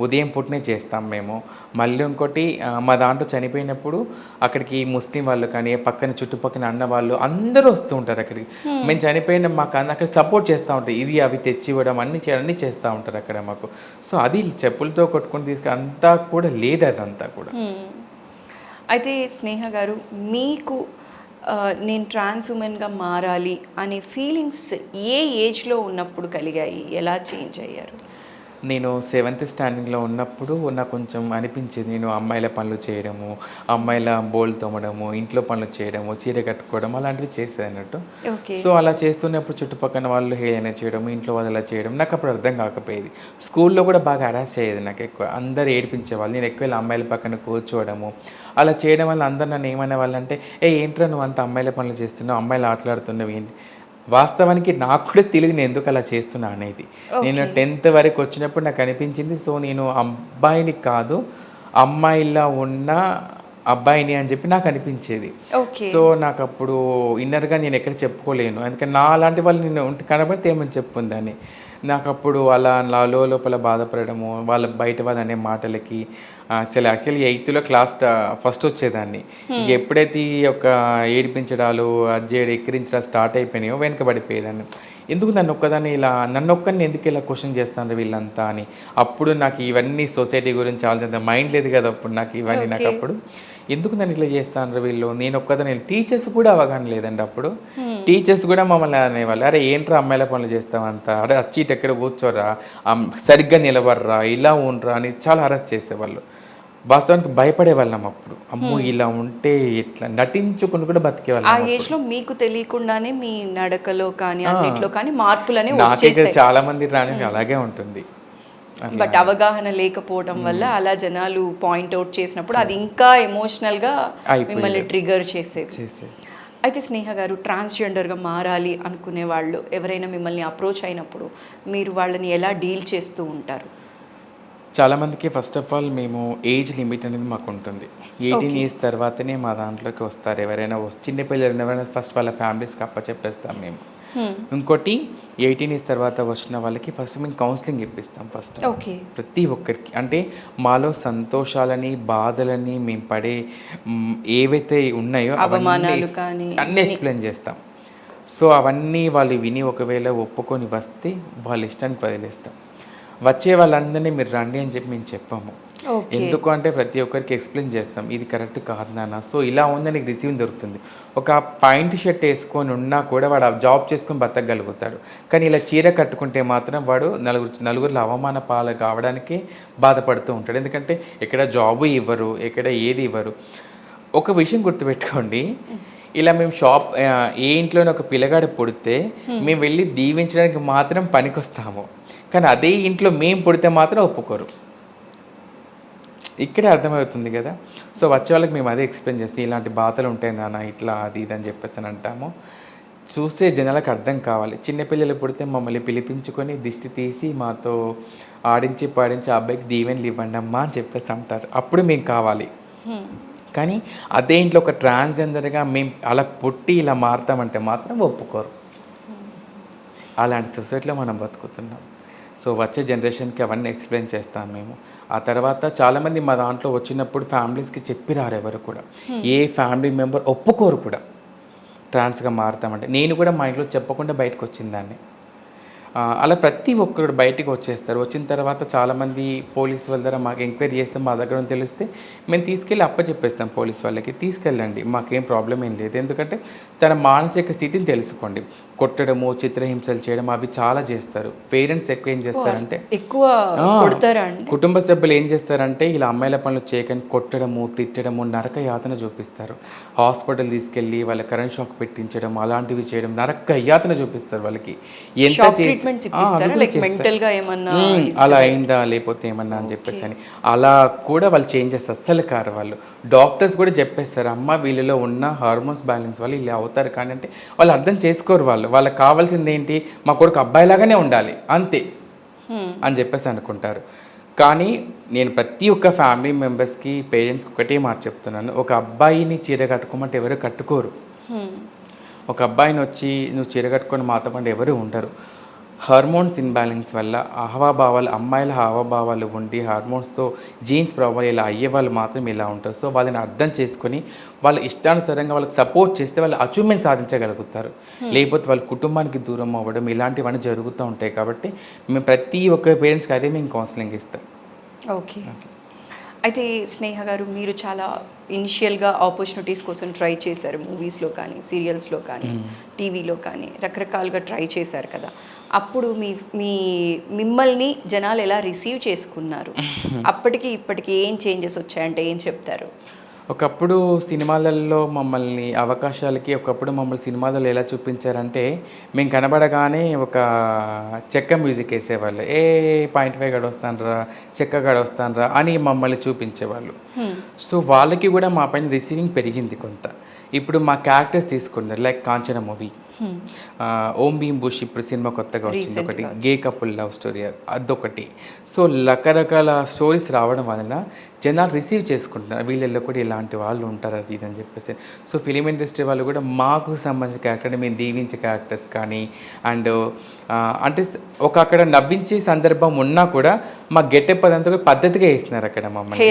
Speaker 3: ఉదయం పూటనే చేస్తాం మేము. మళ్ళీ ఇంకోటి, మా దాంట్లో చనిపోయినప్పుడు అక్కడికి ముస్లిం వాళ్ళు కానీ పక్కన చుట్టుపక్కల అన్న వాళ్ళు అందరూ వస్తూ ఉంటారు అక్కడికి. మేము చనిపోయిన మాకు అక్కడ సపోర్ట్ చేస్తూ ఉంటారు, ఇది అవి తెచ్చి ఇవ్వడం అన్నీ చేస్తూ ఉంటారు అక్కడ మాకు. సో అది చెప్పులతో కొట్టుకొని అంతా కూడా లేదు, అదంతా కూడా.
Speaker 2: అయితే స్నేహ గారు, మీకు నేను ట్రాన్స్ ఉమెన్గా మారాలి అనే ఫీలింగ్స్ ఏ ఏజ్లో ఉన్నప్పుడు కలిగాయి, ఎలా చేంజ్ అయ్యారు?
Speaker 3: నేను 7th స్టాండింగ్లో ఉన్నప్పుడు నాకు కొంచెం అనిపించేది, నేను అమ్మాయిల పనులు చేయడము, అమ్మాయిల బోల్ తోమడము, ఇంట్లో పనులు చేయడము, చీర కట్టుకోవడం అలాంటివి చేసేది అన్నట్టు. సో అలా చేస్తున్నప్పుడు చుట్టుపక్కల వాళ్ళు హేళన చేయడము, ఇంట్లో వాళ్ళు అలా చేయడం నాకు అప్పుడు అర్థం కాకపోయేది. స్కూల్లో కూడా బాగా హరాస్ అయ్యేది నాకు ఎక్కువ, అందరు ఏడిపించేవాళ్ళు. నేను ఎక్కువ అమ్మాయిల పక్కన కూర్చోవడము అలా చేయడం వల్ల అందరు నన్ను ఏమనే వాళ్ళంటే, ఏంట్రా నువ్వు అంత అమ్మాయిల పనులు చేస్తున్నావు, అమ్మాయిలు ఆటలాడుతున్నావు ఏంటి. వాస్తవానికి నాకు కూడా తెలియదు నేను ఎందుకు అలా చేస్తున్నా అనేది. నేను 10th వరకు వచ్చినప్పుడు నాకు అనిపించింది, సో నేను అబ్బాయిని కాదు అమ్మాయిలా ఉన్న అబ్బాయిని అని చెప్పి నాకు అనిపించేది. సో నాకు అప్పుడు ఇన్నర్గా నేను ఎక్కడ చెప్పుకోలేను, అందుకని నా అలాంటి వాళ్ళు నేను కనబడితే ఏమని చెప్పుకుందాన్ని. నాకు అప్పుడు అలా నా లోపల బాధపడము, వాళ్ళ బయట వాళ్ళు అనే మాటలకి. అసలు యాక్చువల్లీ 8th క్లాస్ ఫస్ట్ వచ్చేదాన్ని. ఎప్పుడైతే ఈ యొక్క ఏడిపించడాలు అజ్జేడు ఎక్కిరించడాలు స్టార్ట్ అయిపోయినాయో వెనకబడిపోయేదాన్ని. ఎందుకు నన్ను ఒక్కరిని ఎందుకు ఇలా క్వశ్చన్ చేస్తారు వీళ్ళంతా అని. అప్పుడు నాకు ఇవన్నీ సొసైటీ గురించి ఆలోచన మైండ్ లేదు కదా అప్పుడు నాకు ఇవన్నీ. నాకు అప్పుడు ఎందుకు నన్ను ఇట్లా చేస్తాను వీళ్ళు, నేను ఒక్కదాన్ని. టీచర్స్ కూడా అవగాహన లేదండి అప్పుడు. టీచర్స్ కూడా మమ్మల్ని అనేవాళ్ళు, అరే ఏంట్రా అమ్మాయిల పనులు చేస్తామంతా, అరే వచ్చి ఇటు ఎక్కడ కూర్చోరా, సరిగ్గా నిలబడరా, ఇలా ఉండరా అని చాలా అరెస్ట్ చేసేవాళ్ళు. వాస్తవానికి భయపడేవాళ్ళం అప్పుడు. అమ్మో ఇలా ఉంటే ఎట్లా, నటించుకుని కూడా బతికేవాళ్ళం.
Speaker 2: ఆ ఏజ్ లో మీకు తెలియకుండానే మీ నడకలో కానీ అన్నిట్లో కానీ మార్పులనే
Speaker 3: నాకైతే చాలా మంది రాని అలాగే ఉంటుంది.
Speaker 2: బట్ అవగాహన లేకపోవడం వల్ల అలా జనాలు పాయింట్అవుట్ చేసినప్పుడు అది ఇంకా ఎమోషనల్గా మిమ్మల్ని ట్రిగర్ చేసేది. అయితే స్నేహ గారు, ట్రాన్స్జెండర్గా మారాలి అనుకునే వాళ్ళు ఎవరైనా మిమ్మల్ని అప్రోచ్ అయినప్పుడు మీరు వాళ్ళని ఎలా డీల్ చేస్తూ ఉంటారు?
Speaker 3: చాలామందికి ఫస్ట్ ఆఫ్ ఆల్ మేము ఏజ్ లిమిట్ అనేది మాకు ఉంటుంది. 18 ఇయర్స్ తర్వాతనే మా దాంట్లోకి వస్తారు ఎవరైనా. చిన్న పిల్లలు ఎవరైనా ఫస్ట్ వాళ్ళ ఫ్యామిలీస్కి అప్పచెప్పేస్తాం మేము. ఇంకోటి 18 ఇయర్స్ తర్వాత వచ్చిన వాళ్ళకి ఫస్ట్ మేము కౌన్సిలింగ్ ఇప్పిస్తాం ఫస్ట్ ప్రతి ఒక్కరికి. అంటే మాలో సంతోషాలని బాధలని మేము పడే ఏవైతే ఉన్నాయో
Speaker 2: అవమానాలు కానీ
Speaker 3: అన్నీ ఎక్స్ప్లెయిన్ చేస్తాం. సో అవన్నీ వాళ్ళు విని ఒకవేళ ఒప్పుకొని వస్తే వాళ్ళ ఇష్టానికి వదిలేస్తాం. వచ్చే వాళ్ళందరినీ మీరు రండి అని చెప్పి మేము చెప్పాము. ఎందుకు అంటే ప్రతి ఒక్కరికి ఎక్స్ప్లెయిన్ చేస్తాం, ఇది కరెక్ట్ కాదు నాన్న, సో ఇలా ఉందని నీకు రిసీవింగ్ దొరుకుతుంది. ఒక పాయింట్ షర్ట్ వేసుకొని ఉన్నా కూడా వాడు జాబ్ చేసుకొని బతకగలుగుతాడు. కానీ ఇలా చీర కట్టుకుంటే మాత్రం వాడు నలుగురిలో అవమాన పాలు కావడానికే బాధపడుతూ ఉంటాడు. ఎందుకంటే ఎక్కడ జాబు ఇవ్వరు, ఎక్కడ ఏది ఇవ్వరు. ఒక విషయం గుర్తుపెట్టుకోండి, ఇలా మేము ఏ ఇంట్లోనే ఒక పిల్లగాడు పుడితే మేము వెళ్ళి దీవించడానికి మాత్రం పనికొస్తాము. కానీ అదే ఇంట్లో మేము పుడితే మాత్రం ఒప్పుకోరు. ఇక్కడే అర్థమవుతుంది కదా. సో వచ్చే వాళ్ళకి మేము అదే ఎక్స్ప్లెయిన్ చేస్తాం, ఇలాంటి బాధలు ఉంటాయి నాన్న, ఇట్లా అది ఇది అని చెప్పేసి అని అంటాము. చూసే జనాలకు అర్థం కావాలి. చిన్నపిల్లలు పుడితే మమ్మల్ని పిలిపించుకొని దిష్టి తీసి మాతో ఆడించి పాడించి అబ్బాయికి దీవెనలు ఇవ్వండి అమ్మా అని చెప్పేసి అంటారు. అప్పుడు మేము కావాలి. కానీ అదే ఇంట్లో ఒక ట్రాన్స్జెండర్గా మేము అలా పుట్టి ఇలా మారుతామంటే మాత్రం ఒప్పుకోరు. అలాంటి సొసైటీలో మనం బతుకుతున్నాం. సో వచ్చే జనరేషన్కి అవన్నీ ఎక్స్ప్లెయిన్ చేస్తాం మేము. ఆ తర్వాత చాలామంది మా దాంట్లో వచ్చినప్పుడు ఫ్యామిలీస్కి చెప్పి రారు ఎవరు కూడా. ఏ ఫ్యామిలీ మెంబర్ ఒప్పుకోరు కూడా ట్రాన్స్గా మారుతామంటే. నేను కూడా మా ఇంట్లో చెప్పకుండా బయటకు వచ్చిందాన్ని. అలా ప్రతి ఒక్కరు బయటికి వచ్చేస్తారు. వచ్చిన తర్వాత చాలామంది పోలీస్ వాళ్ళ దగ్గర మాకు ఎంక్వైరీ చేస్తే మా దగ్గర తెలిస్తే మేము తీసుకెళ్ళి అప్పచెప్పేస్తాం పోలీస్ వాళ్ళకి. తీసుకెళ్ళండి, మాకేం ప్రాబ్లం ఏం లేదు. ఎందుకంటే తన మానసిక స్థితిని తెలుసుకోండి. కొట్టడము, చిత్రహింసలు చేయడం అవి చాలా చేస్తారు. పేరెంట్స్ ఎక్కువ ఏం చేస్తారంటే కుటుంబ సభ్యులు ఏం చేస్తారంటే ఇలా అమ్మాయిల పనులు చేయకుండా కొట్టడము, తిట్టడము, నరక యాతన చూపిస్తారు. హాస్పిటల్ తీసుకెళ్ళి వాళ్ళ కరెంట్ షాక్ పెట్టించడం అలాంటివి చేయడం, నరక యాతన చూపిస్తారు వాళ్ళకి. ఎంత చేసి అలా అయిందా లేకపోతే ఏమన్నా అని చెప్పేసి అని అలా కూడా వాళ్ళు చేంజెస్ అస్సలు కారు. వాళ్ళు డాక్టర్స్ కూడా చెప్పేస్తారు, అమ్మ వీళ్ళలో ఉన్న హార్మోన్స్ బ్యాలెన్స్ వల్ల ఇలా అవుతారు. కానీ అంటే వాళ్ళు అర్థం చేసుకోరు. వాళ్ళకి కావాల్సింది ఏంటి, మా కొడుకు అబ్బాయిలాగానే ఉండాలి అంతే అని చెప్పేసి అనుకుంటారు. కానీ నేను ప్రతి ఒక్క ఫ్యామిలీ మెంబర్స్కి పేరెంట్స్కి ఒకటే మాట చెప్తున్నాను, ఒక అబ్బాయిని చీర కట్టుకోమంటే ఎవరు కట్టుకోరు. ఒక అబ్బాయిని వచ్చి నువ్వు చీర కట్టుకొని మాతో పాటు ఎవరు ఉండరు. హార్మోన్స్ ఇన్బ్యాలెన్స్ వల్ల హావభావాలు, అమ్మాయిల హావభావాలు ఉండి హార్మోన్స్తో జీన్స్ ప్రాబ్లం ఇలా అయ్యే వాళ్ళు మాత్రం ఇలా ఉంటారు. సో వాళ్ళని అర్థం చేసుకొని వాళ్ళ ఇష్టానుసారంగా వాళ్ళకి సపోర్ట్ చేస్తే వాళ్ళు అచీవ్మెంట్ సాధించగలుగుతారు. లేకపోతే వాళ్ళ కుటుంబానికి దూరం అవ్వడం ఇలాంటివన్నీ జరుగుతూ ఉంటాయి. కాబట్టి మేము ప్రతి ఒక్క పేరెంట్స్కి అదే మేము కౌన్సిలింగ్ ఇస్తాం.
Speaker 2: ఓకే. అయితే స్నేహ గారు, మీరు చాలా ఇనిషియల్గా ఆపర్చునిటీస్ కోసం ట్రై చేశారు. మూవీస్లో కానీ, సీరియల్స్లో కానీ, టీవీలో కానీ రకరకాలుగా ట్రై చేశారు కదా. అప్పుడు మిమ్మల్ని జనాలు ఎలా రిసీవ్ చేసుకున్నారు? అప్పటికి ఇప్పటికి ఏం చేంజెస్ వచ్చాయంటే ఏం చెప్తారు?
Speaker 3: ఒకప్పుడు సినిమాలలో మమ్మల్ని అవకాశాలకి ఒకప్పుడు మమ్మల్ని సినిమాలలో ఎలా చూపించారంటే మేము కనబడగానే ఒక చెక్క మ్యూజిక్ వేసేవాళ్ళు. 0.5 గడొస్తానరా, చెక్క గడొస్తానరా అని మమ్మల్ని చూపించేవాళ్ళు. సో వాళ్ళకి కూడా మా పైన రిసీవింగ్ పెరిగింది కొంత. ఇప్పుడు మా క్యారెక్టర్స్ తీసుకున్నారు, లైక్ కాంచన మూవీ, ఓం భీమ్ బుష్ ఇప్పుడు సినిమా కొత్తగా వచ్చింది ఒకటి, గే కపుల్ లవ్ స్టోరీ అదొకటి. సో రకరకాల స్టోరీస్ రావడం వలన జనాలు రిసీవ్ చేసుకుంటున్నారు, వీళ్ళల్లో కూడా ఇలాంటి వాళ్ళు ఉంటారు అది ఇది అని చెప్పేసి. సో ఫిలిం ఇండస్ట్రీ వాళ్ళు కూడా మాకు సంబంధించిన క్యారెక్టర్ మేము దీవించే క్యారెక్టర్స్ కానీ అండ్ అంటే ఒక అక్కడ నవ్వించే సందర్భం ఉన్నా కూడా మా గెటప్ అదంతా కూడా పద్ధతిగా వేస్తున్నారు అక్కడ మమ్మల్ని.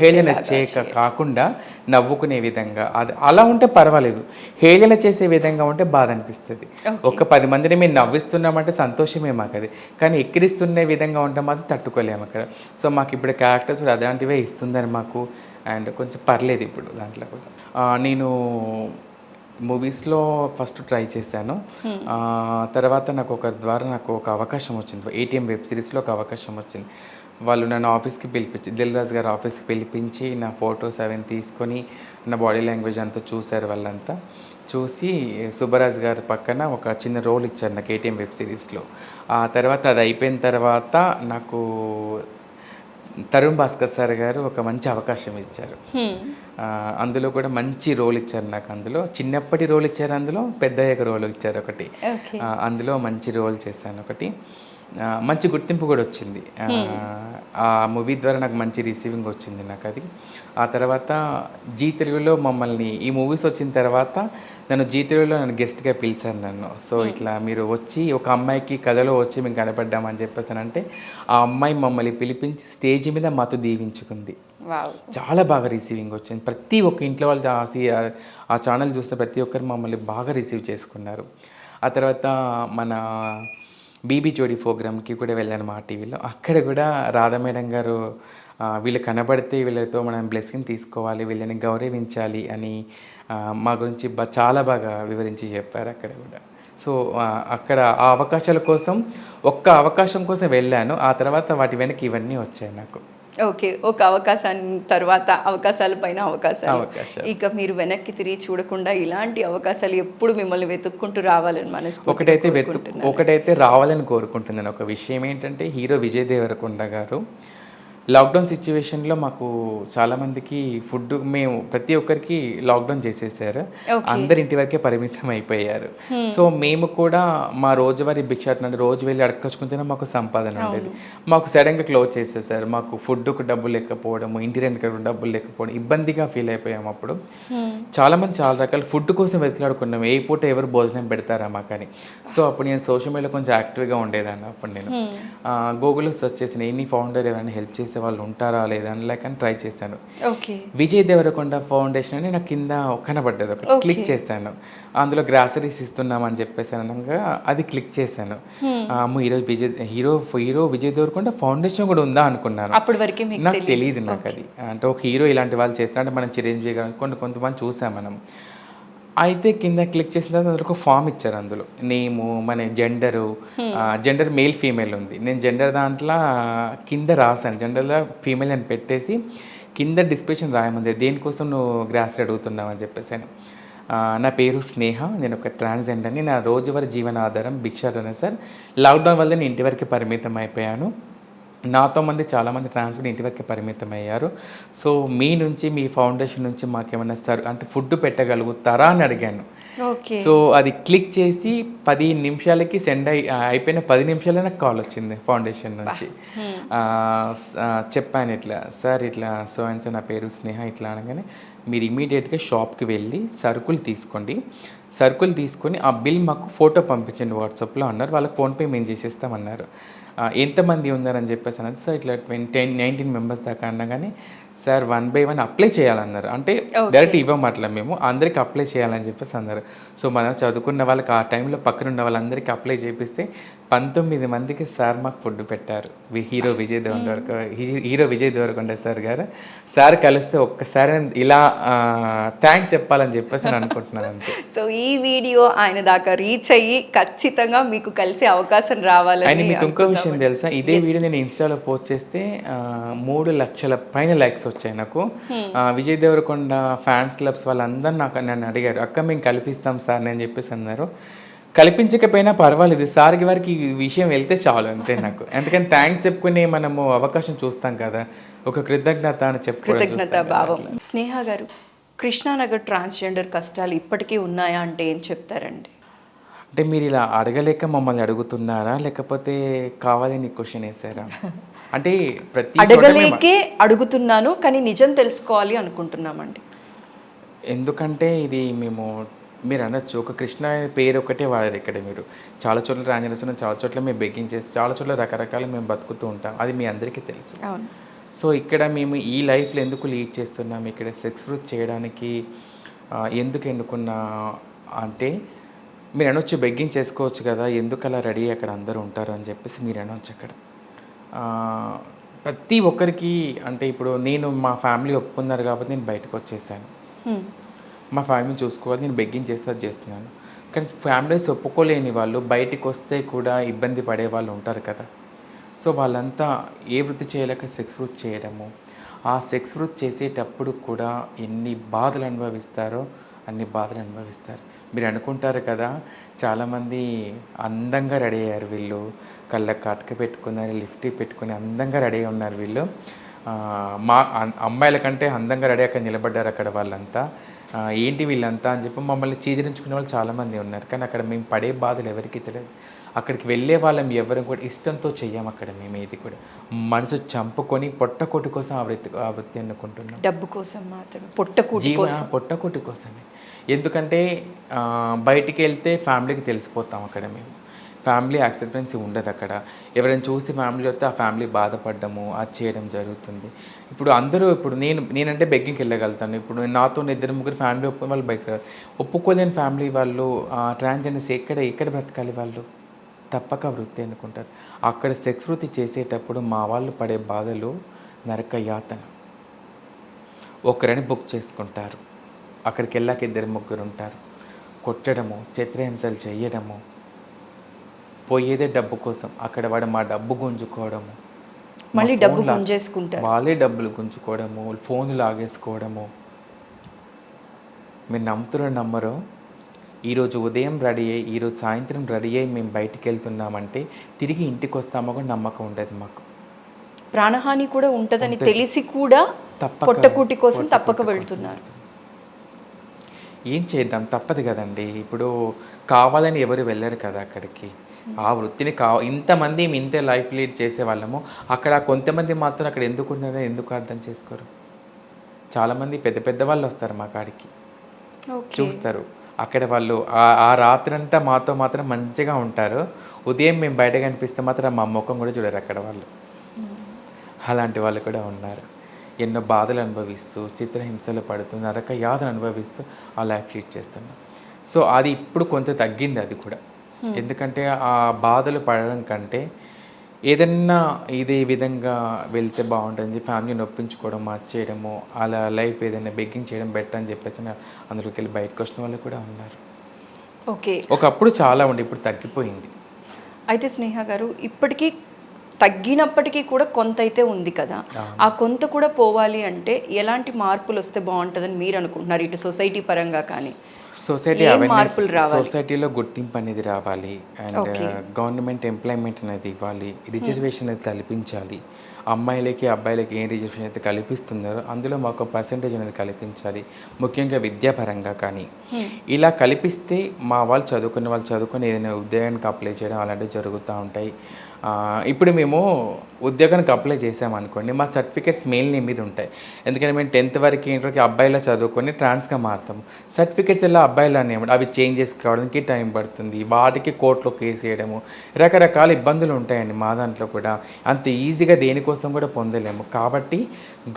Speaker 3: హేళన చేయక కాకుండా నవ్వుకునే విధంగా అది అలా ఉంటే పర్వాలేదు, హేళన చేసే విధంగా ఉంటే బాధ అనిపిస్తుంది. ఒక 10 మందిని మేము నవ్విస్తున్నామంటే సంతోషమే మాకు అది, కానీ ఎక్కిరిస్తున్న విధంగా ఉంటే మాత్రం తట్టుకోలేము అక్కడ. సో మాకు ఇప్పుడు క్యారెక్టర్స్ కూడా అలాంటివే ఇస్తుందని మాకు అండ్ కొంచెం పర్లేదు ఇప్పుడు దాంట్లో కూడా. నేను మూవీస్లో ఫస్ట్ ట్రై చేశాను, తర్వాత నాకు ఒకరి ద్వారా నాకు ఒక అవకాశం వచ్చింది, ATM వెబ్ సిరీస్లో ఒక అవకాశం వచ్చింది. వాళ్ళు నన్ను ఆఫీస్కి పిలిపించి, దిల్ రాజు గారు ఆఫీస్కి పిలిపించి నా ఫొటోస్ అవన్నీ తీసుకొని నా బాడీ లాంగ్వేజ్ అంతా చూశారు. వాళ్ళంతా చూసి సుబ్బరాజు గారి పక్కన ఒక చిన్న రోల్ ఇచ్చారు నాకు ATM వెబ్ సిరీస్లో. ఆ తర్వాత అది అయిపోయిన తర్వాత నాకు తరుణ్ భాస్కర్ సార్ గారు ఒక మంచి అవకాశం ఇచ్చారు. అందులో కూడా మంచి రోల్ ఇచ్చారు నాకు. అందులో చిన్నప్పటి రోల్ ఇచ్చారు, అందులో పెద్దయ్యాక రోల్ ఇచ్చారు ఒకటి. అందులో మంచి రోల్ చేశాను ఒకటి, మంచి గుర్తింపు కూడా వచ్చింది. ఆ మూవీ ద్వారా నాకు మంచి రిసీవింగ్ వచ్చింది నాకు అది. ఆ తర్వాత జీ తెలుగులో మమ్మల్ని ఈ మూవీస్ వచ్చిన తర్వాత నన్ను జీ తెలుగులో నన్ను గెస్ట్గా పిలిచారు నన్ను. సో ఇట్లా మీరు వచ్చి ఒక అమ్మాయికి కథలో వచ్చి మేము కనపడ్డామని చెప్పేసానంటే ఆ అమ్మాయి మమ్మల్ని పిలిపించి స్టేజ్ మీద మాతో దీవించుకుంది. చాలా బాగా రిసీవింగ్ వచ్చింది. ప్రతి ఒక్క ఇంట్లో వాళ్ళు ఆ ఛానల్ చూసిన ప్రతి ఒక్కరు మమ్మల్ని బాగా రిసీవ్ చేసుకున్నారు. ఆ తర్వాత మన బీబీ జోడీ ప్రోగ్రామ్కి కూడా వెళ్ళాను మా టీవీలో. అక్కడ కూడా రాధా మేడం గారు వీళ్ళు కనబడితే వీళ్ళతో మనం బ్లెస్సింగ్ తీసుకోవాలి, వీళ్ళని గౌరవించాలి అని మా గురించి చాలా బాగా వివరించి చెప్పారు అక్కడ కూడా. సో అక్కడ ఆ అవకాశాల కోసం ఒక్క అవకాశం కోసం వెళ్ళాను. ఆ తర్వాత వాటి వెనక ఇవన్నీ వచ్చాయి నాకు.
Speaker 2: ఓకే, ఒక అవకాశాన్ని తర్వాత అవకాశాల పైన అవకాశాలు, ఇక మీరు వెనక్కి తిరిగి చూడకుండా ఇలాంటి అవకాశాలు ఎప్పుడు మిమ్మల్ని వెతుక్కుంటూ రావాలని
Speaker 3: ఒకటైతే రావాలని కోరుకుంటున్నాను. ఒక విషయం ఏంటంటే హీరో విజయ్ దేవరకొండ గారు లాక్డౌన్ సిచ్యువేషన్లో మాకు చాలామందికి ఫుడ్ మేము ప్రతి ఒక్కరికి లాక్డౌన్ చేసేసారు, అందరి ఇంటి వరకే పరిమితం అయిపోయారు. సో మేము కూడా మా రోజువారీ భిక్షాటన రోజు వెళ్ళి అడగచ్చుకుంటేనే మాకు సంపాదన ఉండేది. మాకు సడన్గా క్లోజ్ చేసేసారు, మాకు ఫుడ్కు డబ్బులు లేకపోవడము, ఇంటి రెంట్కి డబ్బులు లేకపోవడం, ఇబ్బందిగా ఫీల్ అయిపోయాము. అప్పుడు చాలామంది చాలా రకాల ఫుడ్ కోసం వెతులాడుకున్నాము, ఏ పూట ఎవరు భోజనం పెడతారా మాకని. సో అప్పుడు నేను సోషల్ మీడియాలో కొంచెం యాక్టివ్గా ఉండేదాన్ని. అప్పుడు నేను గూగుల్లో సెర్చ్ చేసిన ఎన్ని ఫౌండర్ ఎవరైనా హెల్ప్ చేసే వాళ్ళు ఉంటారా లేదా అని లేకని ట్రై చేశాను. విజయ్ దేవరకొండ ఫౌండేషన్ అని నాకు కింద కనబడ్డది, ఒక క్లిక్ చేశాను. అందులో గ్రాసరీస్ ఇస్తున్నామని చెప్పేసి అనగా అది క్లిక్ చేశాను. ఈరోజు హీరో విజయ్ దేవరకొండ ఫౌండేషన్ కూడా ఉందా అనుకున్నాను. నాకు తెలియదు నాకు అది. అంటే ఒక హీరో ఇలాంటి వాళ్ళు చేస్తారంటే మనం చిరంజీవి గారు కొంతమంది చూసాం మనం. అయితే కింద క్లిక్ చేసిన తర్వాత అందులో ఒక ఫామ్ ఇచ్చారు. అందులో నేము, మన జెండర్ మేల్ ఫీమేల్ ఉంది. నేను జెండర్ దాంట్లో కింద రాశాను, జెండర్లో ఫీమేల్ అని పెట్టేసి కింద డిస్క్రిప్షన్ రాయమంది దేనికోసం నువ్వు గ్రాస్ అడుగుతున్నావు అని చెప్పేసాను. నా పేరు స్నేహ, నేను ఒక ట్రాన్స్జెండర్ని, నా రోజువారీ జీవన ఆధారం భిక్షాటన సార్. లాక్డౌన్ వల్ల నేను ఇంటి వరకు పరిమితం అయిపోయాను, నాతో చాలామంది ట్రాన్స్ఫర్ ఇంటి వరకే పరిమితం అయ్యారు. సో మీ నుంచి, మీ ఫౌండేషన్ నుంచి మాకేమైనా అంటే ఫుడ్ పెట్టగలుగుతారా అని అడిగాను. సో అది క్లిక్ చేసి 15 నిమిషాలకి సెండ్ అయిపోయిన 10 నిమిషాలే నాకు కాల్ వచ్చింది ఫౌండేషన్ నుంచి. చెప్పాను ఇట్లా సార్ ఇట్లా సో అండ్ సో నా పేరు స్నేహ ఇట్లా అనగానే మీరు ఇమీడియట్గా షాప్కి వెళ్ళి సరుకులు తీసుకోండి, సరుకులు తీసుకొని ఆ బిల్ మాకు ఫోటో పంపించండి వాట్సాప్లో అన్నారు. వాళ్ళకి ఫోన్పే మేము చేసేస్తామన్నారు. ఎంతమంది ఉన్నారని చెప్పేసి అన్నది. సార్ ఇట్లా 19 మెంబర్స్ దాకా అనగానే సార్ 1 by 1 అప్లై చేయాలన్నారు. అంటే డైరెక్ట్ ఇవ్వమట్లా, మేము అందరికి అప్లై చేయాలని చెప్పేసి అన్నారు. సో మనం చదువుకున్న వాళ్ళకి ఆ టైంలో పక్కన ఉన్న వాళ్ళందరికీ అప్లై చేపిస్తే 19 మందికి సార్ మాకు ఫుడ్ పెట్టారు. హీరో విజయ్ దేవరకొండ సార్ గారు. సార్ కలిస్తే ఒక్కసారి ఇలా థ్యాంక్స్ చెప్పాలని చెప్పేసి నేను అనుకుంటున్నాను అంతే.
Speaker 2: సో ఈ వీడియో ఆయన దాకా రీచ్ అయ్యి ఖచ్చితంగా మీకు కలిసే అవకాశం రావాలని.
Speaker 3: అండ్ మీకు ఇంకో విషయం తెలుసా, ఇదే వీడియో నేను ఇన్స్టాలో పోస్ట్ చేస్తే 3 లక్షల పైన లైక్స్ వచ్చాయి నాకు. విజయ్ దేవరకొండ ఫ్యాన్స్ క్లబ్స్ వాళ్ళందరూ నన్ను అడిగారు, అక్క మేము కల్పిస్తాం సార్ అని చెప్పేసి అన్నారు. కల్పించకపోయినా పర్వాలేదు, సార్కి వారికి ఈ విషయం వెళ్తే చాలు అంతే నాకు. ఎందుకంటే థ్యాంక్స్ చెప్పుకునే మనము అవకాశం చూస్తాం కదా, ఒక కృతజ్ఞత అని
Speaker 2: కృతజ్ఞత భావం. స్నేహ గారు, కృష్ణానగర్ ట్రాన్స్జెండర్ కష్టాలు ఇప్పటికీ ఉన్నాయా అంటే ఏం చెప్తారండి?
Speaker 3: అంటే మీరు ఇలా అడగలేక మమ్మల్ని అడుగుతున్నారా, లేకపోతే కావాలని క్వశ్చన్ వేసారా? అంటే ప్రతి చోట
Speaker 2: అడగలేకే అడుగుతున్నాను, కానీ నిజం తెలుసుకోవాలి అనుకుంటున్నామండి.
Speaker 3: ఎందుకంటే ఇది మేము మీరు అనొచ్చు ఒక కృష్ణ అనే పేరు ఒకటే వాడారు ఇక్కడ మీరు. చాలా చోట్ల ట్రాన్స్జెండర్స్ చాలా చోట్ల మేము బెగ్గింగ్ చేసి చాలా చోట్ల రకరకాల మేము బతుకుతూ ఉంటాం. అది మీ అందరికీ తెలుసు.
Speaker 2: అవును.
Speaker 3: సో ఇక్కడ మేము ఈ లైఫ్లో ఎందుకు లీడ్ చేస్తున్నాం, ఇక్కడ సెక్స్ వృత్తి చేయడానికి ఎందుకు ఎన్నుకున్నా అంటే మీరు అనొచ్చు బెగ్గింగ్ చేసుకోవచ్చు కదా, ఎందుకు అలా రెడీ అక్కడ అందరూ ఉంటారు అని చెప్పేసి మీరు అనొచ్చు అక్కడ. ప్రతి ఒక్కరికి అంటే ఇప్పుడు నేను మా ఫ్యామిలీ ఒప్పుకున్నారు కాబట్టి నేను బయటకు వచ్చేసాను. మా ఫ్యామిలీని చూసుకోవాలి, నేను బెగ్గింగ్ చేస్తే అది చేస్తున్నాను. కానీ ఫ్యామిలీస్ ఒప్పుకోలేని వాళ్ళు బయటికి వస్తే కూడా ఇబ్బంది పడే వాళ్ళు ఉంటారు కదా. సో వాళ్ళంతా ఏ వృత్తి చేయలేక సెక్స్ వృత్తి చేయడము, ఆ సెక్స్ వృత్తి చేసేటప్పుడు కూడా ఎన్ని బాధలు అనుభవిస్తారో అన్ని బాధలు అనుభవిస్తారు. మీరు అనుకుంటారు కదా, చాలామంది అందంగా రెడీ అయ్యారు వీళ్ళు, కళ్ళకు కాటుక పెట్టుకున్నారు, లిఫ్టిక్ పెట్టుకుని అందంగా రెడీ ఉన్నారు వీళ్ళు, మా అమ్మాయిల కంటే అందంగా రెడీ అక్కడ నిలబడ్డారు అక్కడ వాళ్ళంతా, ఏంటి వీళ్ళంతా అని చెప్పి మమ్మల్ని చీదరించుకునే వాళ్ళు చాలామంది ఉన్నారు. కానీ అక్కడ మేము పడే బాధలు ఎవరికీ తెలియదు. అక్కడికి వెళ్ళే వాళ్ళం ఎవరు కూడా ఇష్టంతో చెయ్యం. అక్కడ మేము ఏది కూడా మనసు చంపుకొని పొట్టకొట్టు కోసం ఆ వృత్తి అనుకుంటున్నాం.
Speaker 2: డబ్బు కోసం మాత్రమే, పొట్టకొట్టు
Speaker 3: కోసమే. ఎందుకంటే బయటికి వెళ్తే ఫ్యామిలీకి తెలిసిపోతాం. అక్కడ మేము ఫ్యామిలీ యాక్సెప్టెన్సీ ఉండదు అక్కడ. ఎవరైనా చూసి ఫ్యామిలీ వస్తే ఆ ఫ్యామిలీ బాధపడము అది చేయడం జరుగుతుంది. ఇప్పుడు అందరూ ఇప్పుడు నేనంటే బెగ్గింగ్కి వెళ్ళగలుగుతాను. ఇప్పుడు నాతో 2-3 ఫ్యామిలీ ఒప్పుకుని వాళ్ళు బయట ఒప్పుకోలేని ఫ్యామిలీ వాళ్ళు ట్రాన్స్జెండర్స్ ఎక్కడ బ్రతకాలి వాళ్ళు? తప్పక వృత్తి అనుకుంటారు. అక్కడ సెక్స్ వృత్తి చేసేటప్పుడు మా వాళ్ళు పడే బాధలు నరక యాతన. ఒకరిని బుక్ చేసుకుంటారు, అక్కడికి వెళ్ళాక 2-3 ఉంటారు, కొట్టడము, చిత్రహింసలు చేయడము, పోయేదే డబ్బు కోసం. అక్కడ వాడు మా డబ్బు గుంజుకోవడము,
Speaker 2: మళ్ళీ డబ్బు గుంజేసుకుంటారు,
Speaker 3: వాళ్ళే డబ్బులు గుంజుకోవడము, ఫోన్లు లాగేసుకోవడము. మీరు నమ్మరో, ఈరోజు ఉదయం రెడీ అయ్యి ఈరోజు సాయంత్రం రెడీ అయ్యి మేము బయటికి వెళ్తున్నామంటే తిరిగి ఇంటికి వస్తామో కూడా నమ్మకం ఉండదు మాకు.
Speaker 2: ప్రాణహాని కూడా ఉంటుందని తెలిసి కూడా పొట్టకూటి కోసం తప్పక వెళ్తున్నారు.
Speaker 3: ఏం చేద్దాం, తప్పదు కదండి. ఇప్పుడు కావాలని ఎవరు వెళ్ళరు కదా అక్కడికి. ఆ వృత్తిని ఇంతమంది ఇంతే లైఫ్ లీడ్ చేసే వాళ్ళము, అక్కడ కొంతమంది మాత్రం అక్కడ ఎందుకు ఉన్నారో ఎందుకు అర్థం చేసుకోరు. చాలామంది పెద్ద పెద్ద వాళ్ళు వస్తారు మా కాడికి, చూస్తారు. అక్కడ వాళ్ళు ఆ రాత్రంతా మాతో మాత్రం మంచిగా ఉంటారు. ఉదయం మేము బయట కనిపిస్తే మాత్రం మా ముఖం కూడా చూడరు అక్కడ వాళ్ళు. అలాంటి వాళ్ళు కూడా ఉన్నారు. ఎన్నో బాధలు అనుభవిస్తూ, చిత్రహింసలు పడుతూ, నరక యాతన అనుభవిస్తూ ఆ లైఫ్ లీడ్ చేస్తున్నాం. సో అది ఇప్పుడు కొంత తగ్గింది అది కూడా. ఎందుకంటే ఆ బాధలు పడడం కంటే ఏదన్నా ఇదే విధంగా వెళ్తే బాగుంటుంది, ఫ్యామిలీని ఒప్పించుకోవడం, మార్చేయడము, అలా లైఫ్ ఏదైనా బెగ్గింగ్ చేయడం బెటర్ అని చెప్పేసి అందులోకి వెళ్ళి బయటకు వచ్చిన వాళ్ళు కూడా ఉన్నారు.
Speaker 2: ఓకే,
Speaker 3: ఒకప్పుడు చాలా ఉండి ఇప్పుడు తగ్గిపోయింది.
Speaker 2: అయితే స్నేహ గారు, ఇప్పటికీ తగ్గినప్పటికీ కూడా కొంత అయితే ఉంది కదా, ఆ కొంత కూడా పోవాలి అంటే ఎలాంటి మార్పులు వస్తే బాగుంటుందని మీరు అనుకుంటున్నారు? ఇటు సొసైటీ పరంగా కానీ
Speaker 3: సొసైటీలో గుర్తింపు అనేది రావాలి, అండ్ గవర్నమెంట్ ఎంప్లాయ్మెంట్ అనేది ఇవ్వాలి, రిజర్వేషన్ అనేది కల్పించాలి. అమ్మాయిలకి అబ్బాయిలకి ఏం రిజర్వేషన్ అయితే కల్పిస్తున్నారో అందులో మాకు పర్సంటేజ్ అనేది కల్పించాలి, ముఖ్యంగా విద్యాపరంగా కానీ. ఇలా కల్పిస్తే మా వాళ్ళు చదువుకొని ఏదైనా ఉద్యోగానికి అప్లై చేయడం అలాంటివి జరుగుతూ ఉంటాయి. ఇప్పుడు మేము ఉద్యోగానికి అప్లై చేసామనుకోండి, మా సర్టిఫికేట్స్ మెయిల్ నేమ్ మీద ఉంటాయి. ఎందుకంటే మేము 10th వరకు ఇంటర్కి అబ్బాయిలా చదువుకొని ట్రాన్స్గా మారుతాము. సర్టిఫికేట్స్ ఎలా అబ్బాయిలా నేమ్, అవి చేంజ్ చేసుకోవడానికి టైం పడుతుంది, వాటికి కోర్టులో కేసు చేయడము, రకరకాల ఇబ్బందులు ఉంటాయండి. మా దాంట్లో కూడా అంత ఈజీగా దేనికోసం కూడా పొందలేము. కాబట్టి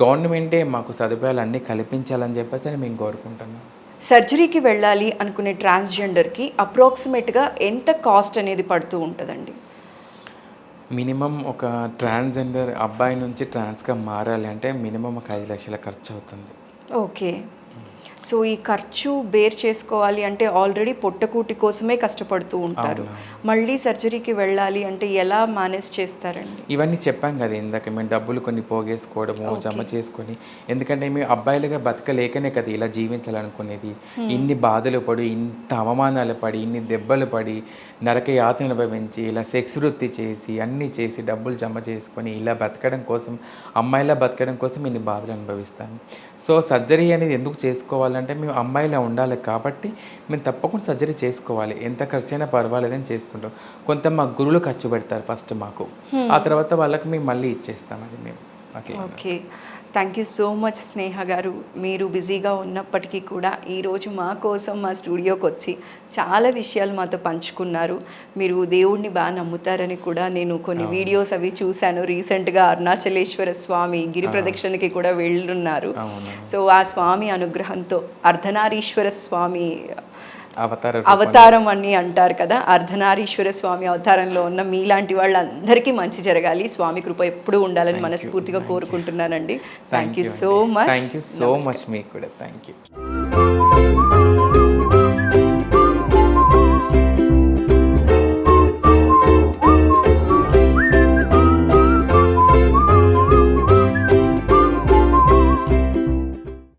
Speaker 3: గవర్నమెంటే మాకు సదుపాయాలు అన్నీ కల్పించాలని చెప్పేసి మేము కోరుకుంటున్నాం.
Speaker 2: సర్జరీకి వెళ్ళాలి అనుకునే ట్రాన్స్జెండర్కి అప్రాక్సిమేట్గా ఎంత కాస్ట్ అనేది పడుతూ ఉంటుందండి?
Speaker 3: మినిమం ఒక ట్రాన్స్జెండర్ అబ్బాయి నుంచి ట్రాన్స్గా మారాలి అంటే మినిమం ఒక 5 లక్షల ఖర్చు అవుతుంది.
Speaker 2: ఓకే, సో ఈ ఖర్చు బేర్ చేసుకోవాలి అంటే ఆల్రెడీ పొట్టకూటి కోసమే కష్టపడుతూ ఉంటారు, మళ్ళీ సర్జరీకి వెళ్ళాలి అంటే ఎలా మేనేజ్ చేస్తారండి?
Speaker 3: ఇవన్నీ చెప్పాం కదా ఇందాక, మేము డబ్బులు కొన్ని పోగేసుకోవడము, జమ చేసుకొని. ఎందుకంటే మేము అబ్బాయిలుగా బతకలేకనే కదా ఇలా జీవించాలనుకునేది. ఇన్ని బాధలు పడి, ఇంత అవమానాలు పడి, ఇన్ని దెబ్బలు పడి, నరక యాతన అనుభవించి, ఇలా సెక్స్ వృత్తి చేసి, అన్నీ చేసి, డబ్బులు జమ చేసుకొని ఇలా బతకడం కోసం, అమ్మాయిలా బతకడం కోసం ఇన్ని బాధలు అనుభవిస్తాను. సో సర్జరీ అనేది ఎందుకు చేసుకోవాలి చేసుకోవాలంటే మేము అమ్మాయిలా ఉండాలి కాబట్టి మేము తప్పకుండా సర్జరీ చేసుకోవాలి, ఎంత ఖర్చైనా పర్వాలేదని చేసుకుంటాం. కొంత మా గురువులు ఖర్చు పెడతారు ఫస్ట్ మాకు, ఆ తర్వాత వాళ్ళకి మేము మళ్ళీ ఇచ్చేస్తాం అది మేము అట్లా.
Speaker 2: Okay, thank you so much Sneha గారు. మీరు బిజీగా ఉన్నప్పటికీ కూడా ఈరోజు మా కోసం మా స్టూడియోకి వచ్చి చాలా విషయాలు మాతో పంచుకున్నారు. మీరు దేవుడిని బాగా నమ్ముతారని కూడా నేను కొన్ని వీడియోస్ అవి చూశాను. రీసెంట్గా అరుణాచలేశ్వర స్వామి గిరి ప్రదక్షిణకి కూడా వెళ్ళున్నారు. సో ఆ స్వామి అనుగ్రహంతో అర్ధనారీశ్వర స్వామి అవతారం అని అంటారు కదా, అర్ధనారీశ్వర స్వామి అవతారంలో ఉన్న మీలాంటి వాళ్ళందరికీ మంచి జరగాలి, స్వామి కృప ఎప్పుడూ ఉండాలని మనస్ఫూర్తిగా కోరుకుంటున్నానండి. Thank you so much.
Speaker 3: Thank you so much మీకు కూడా. Thank you.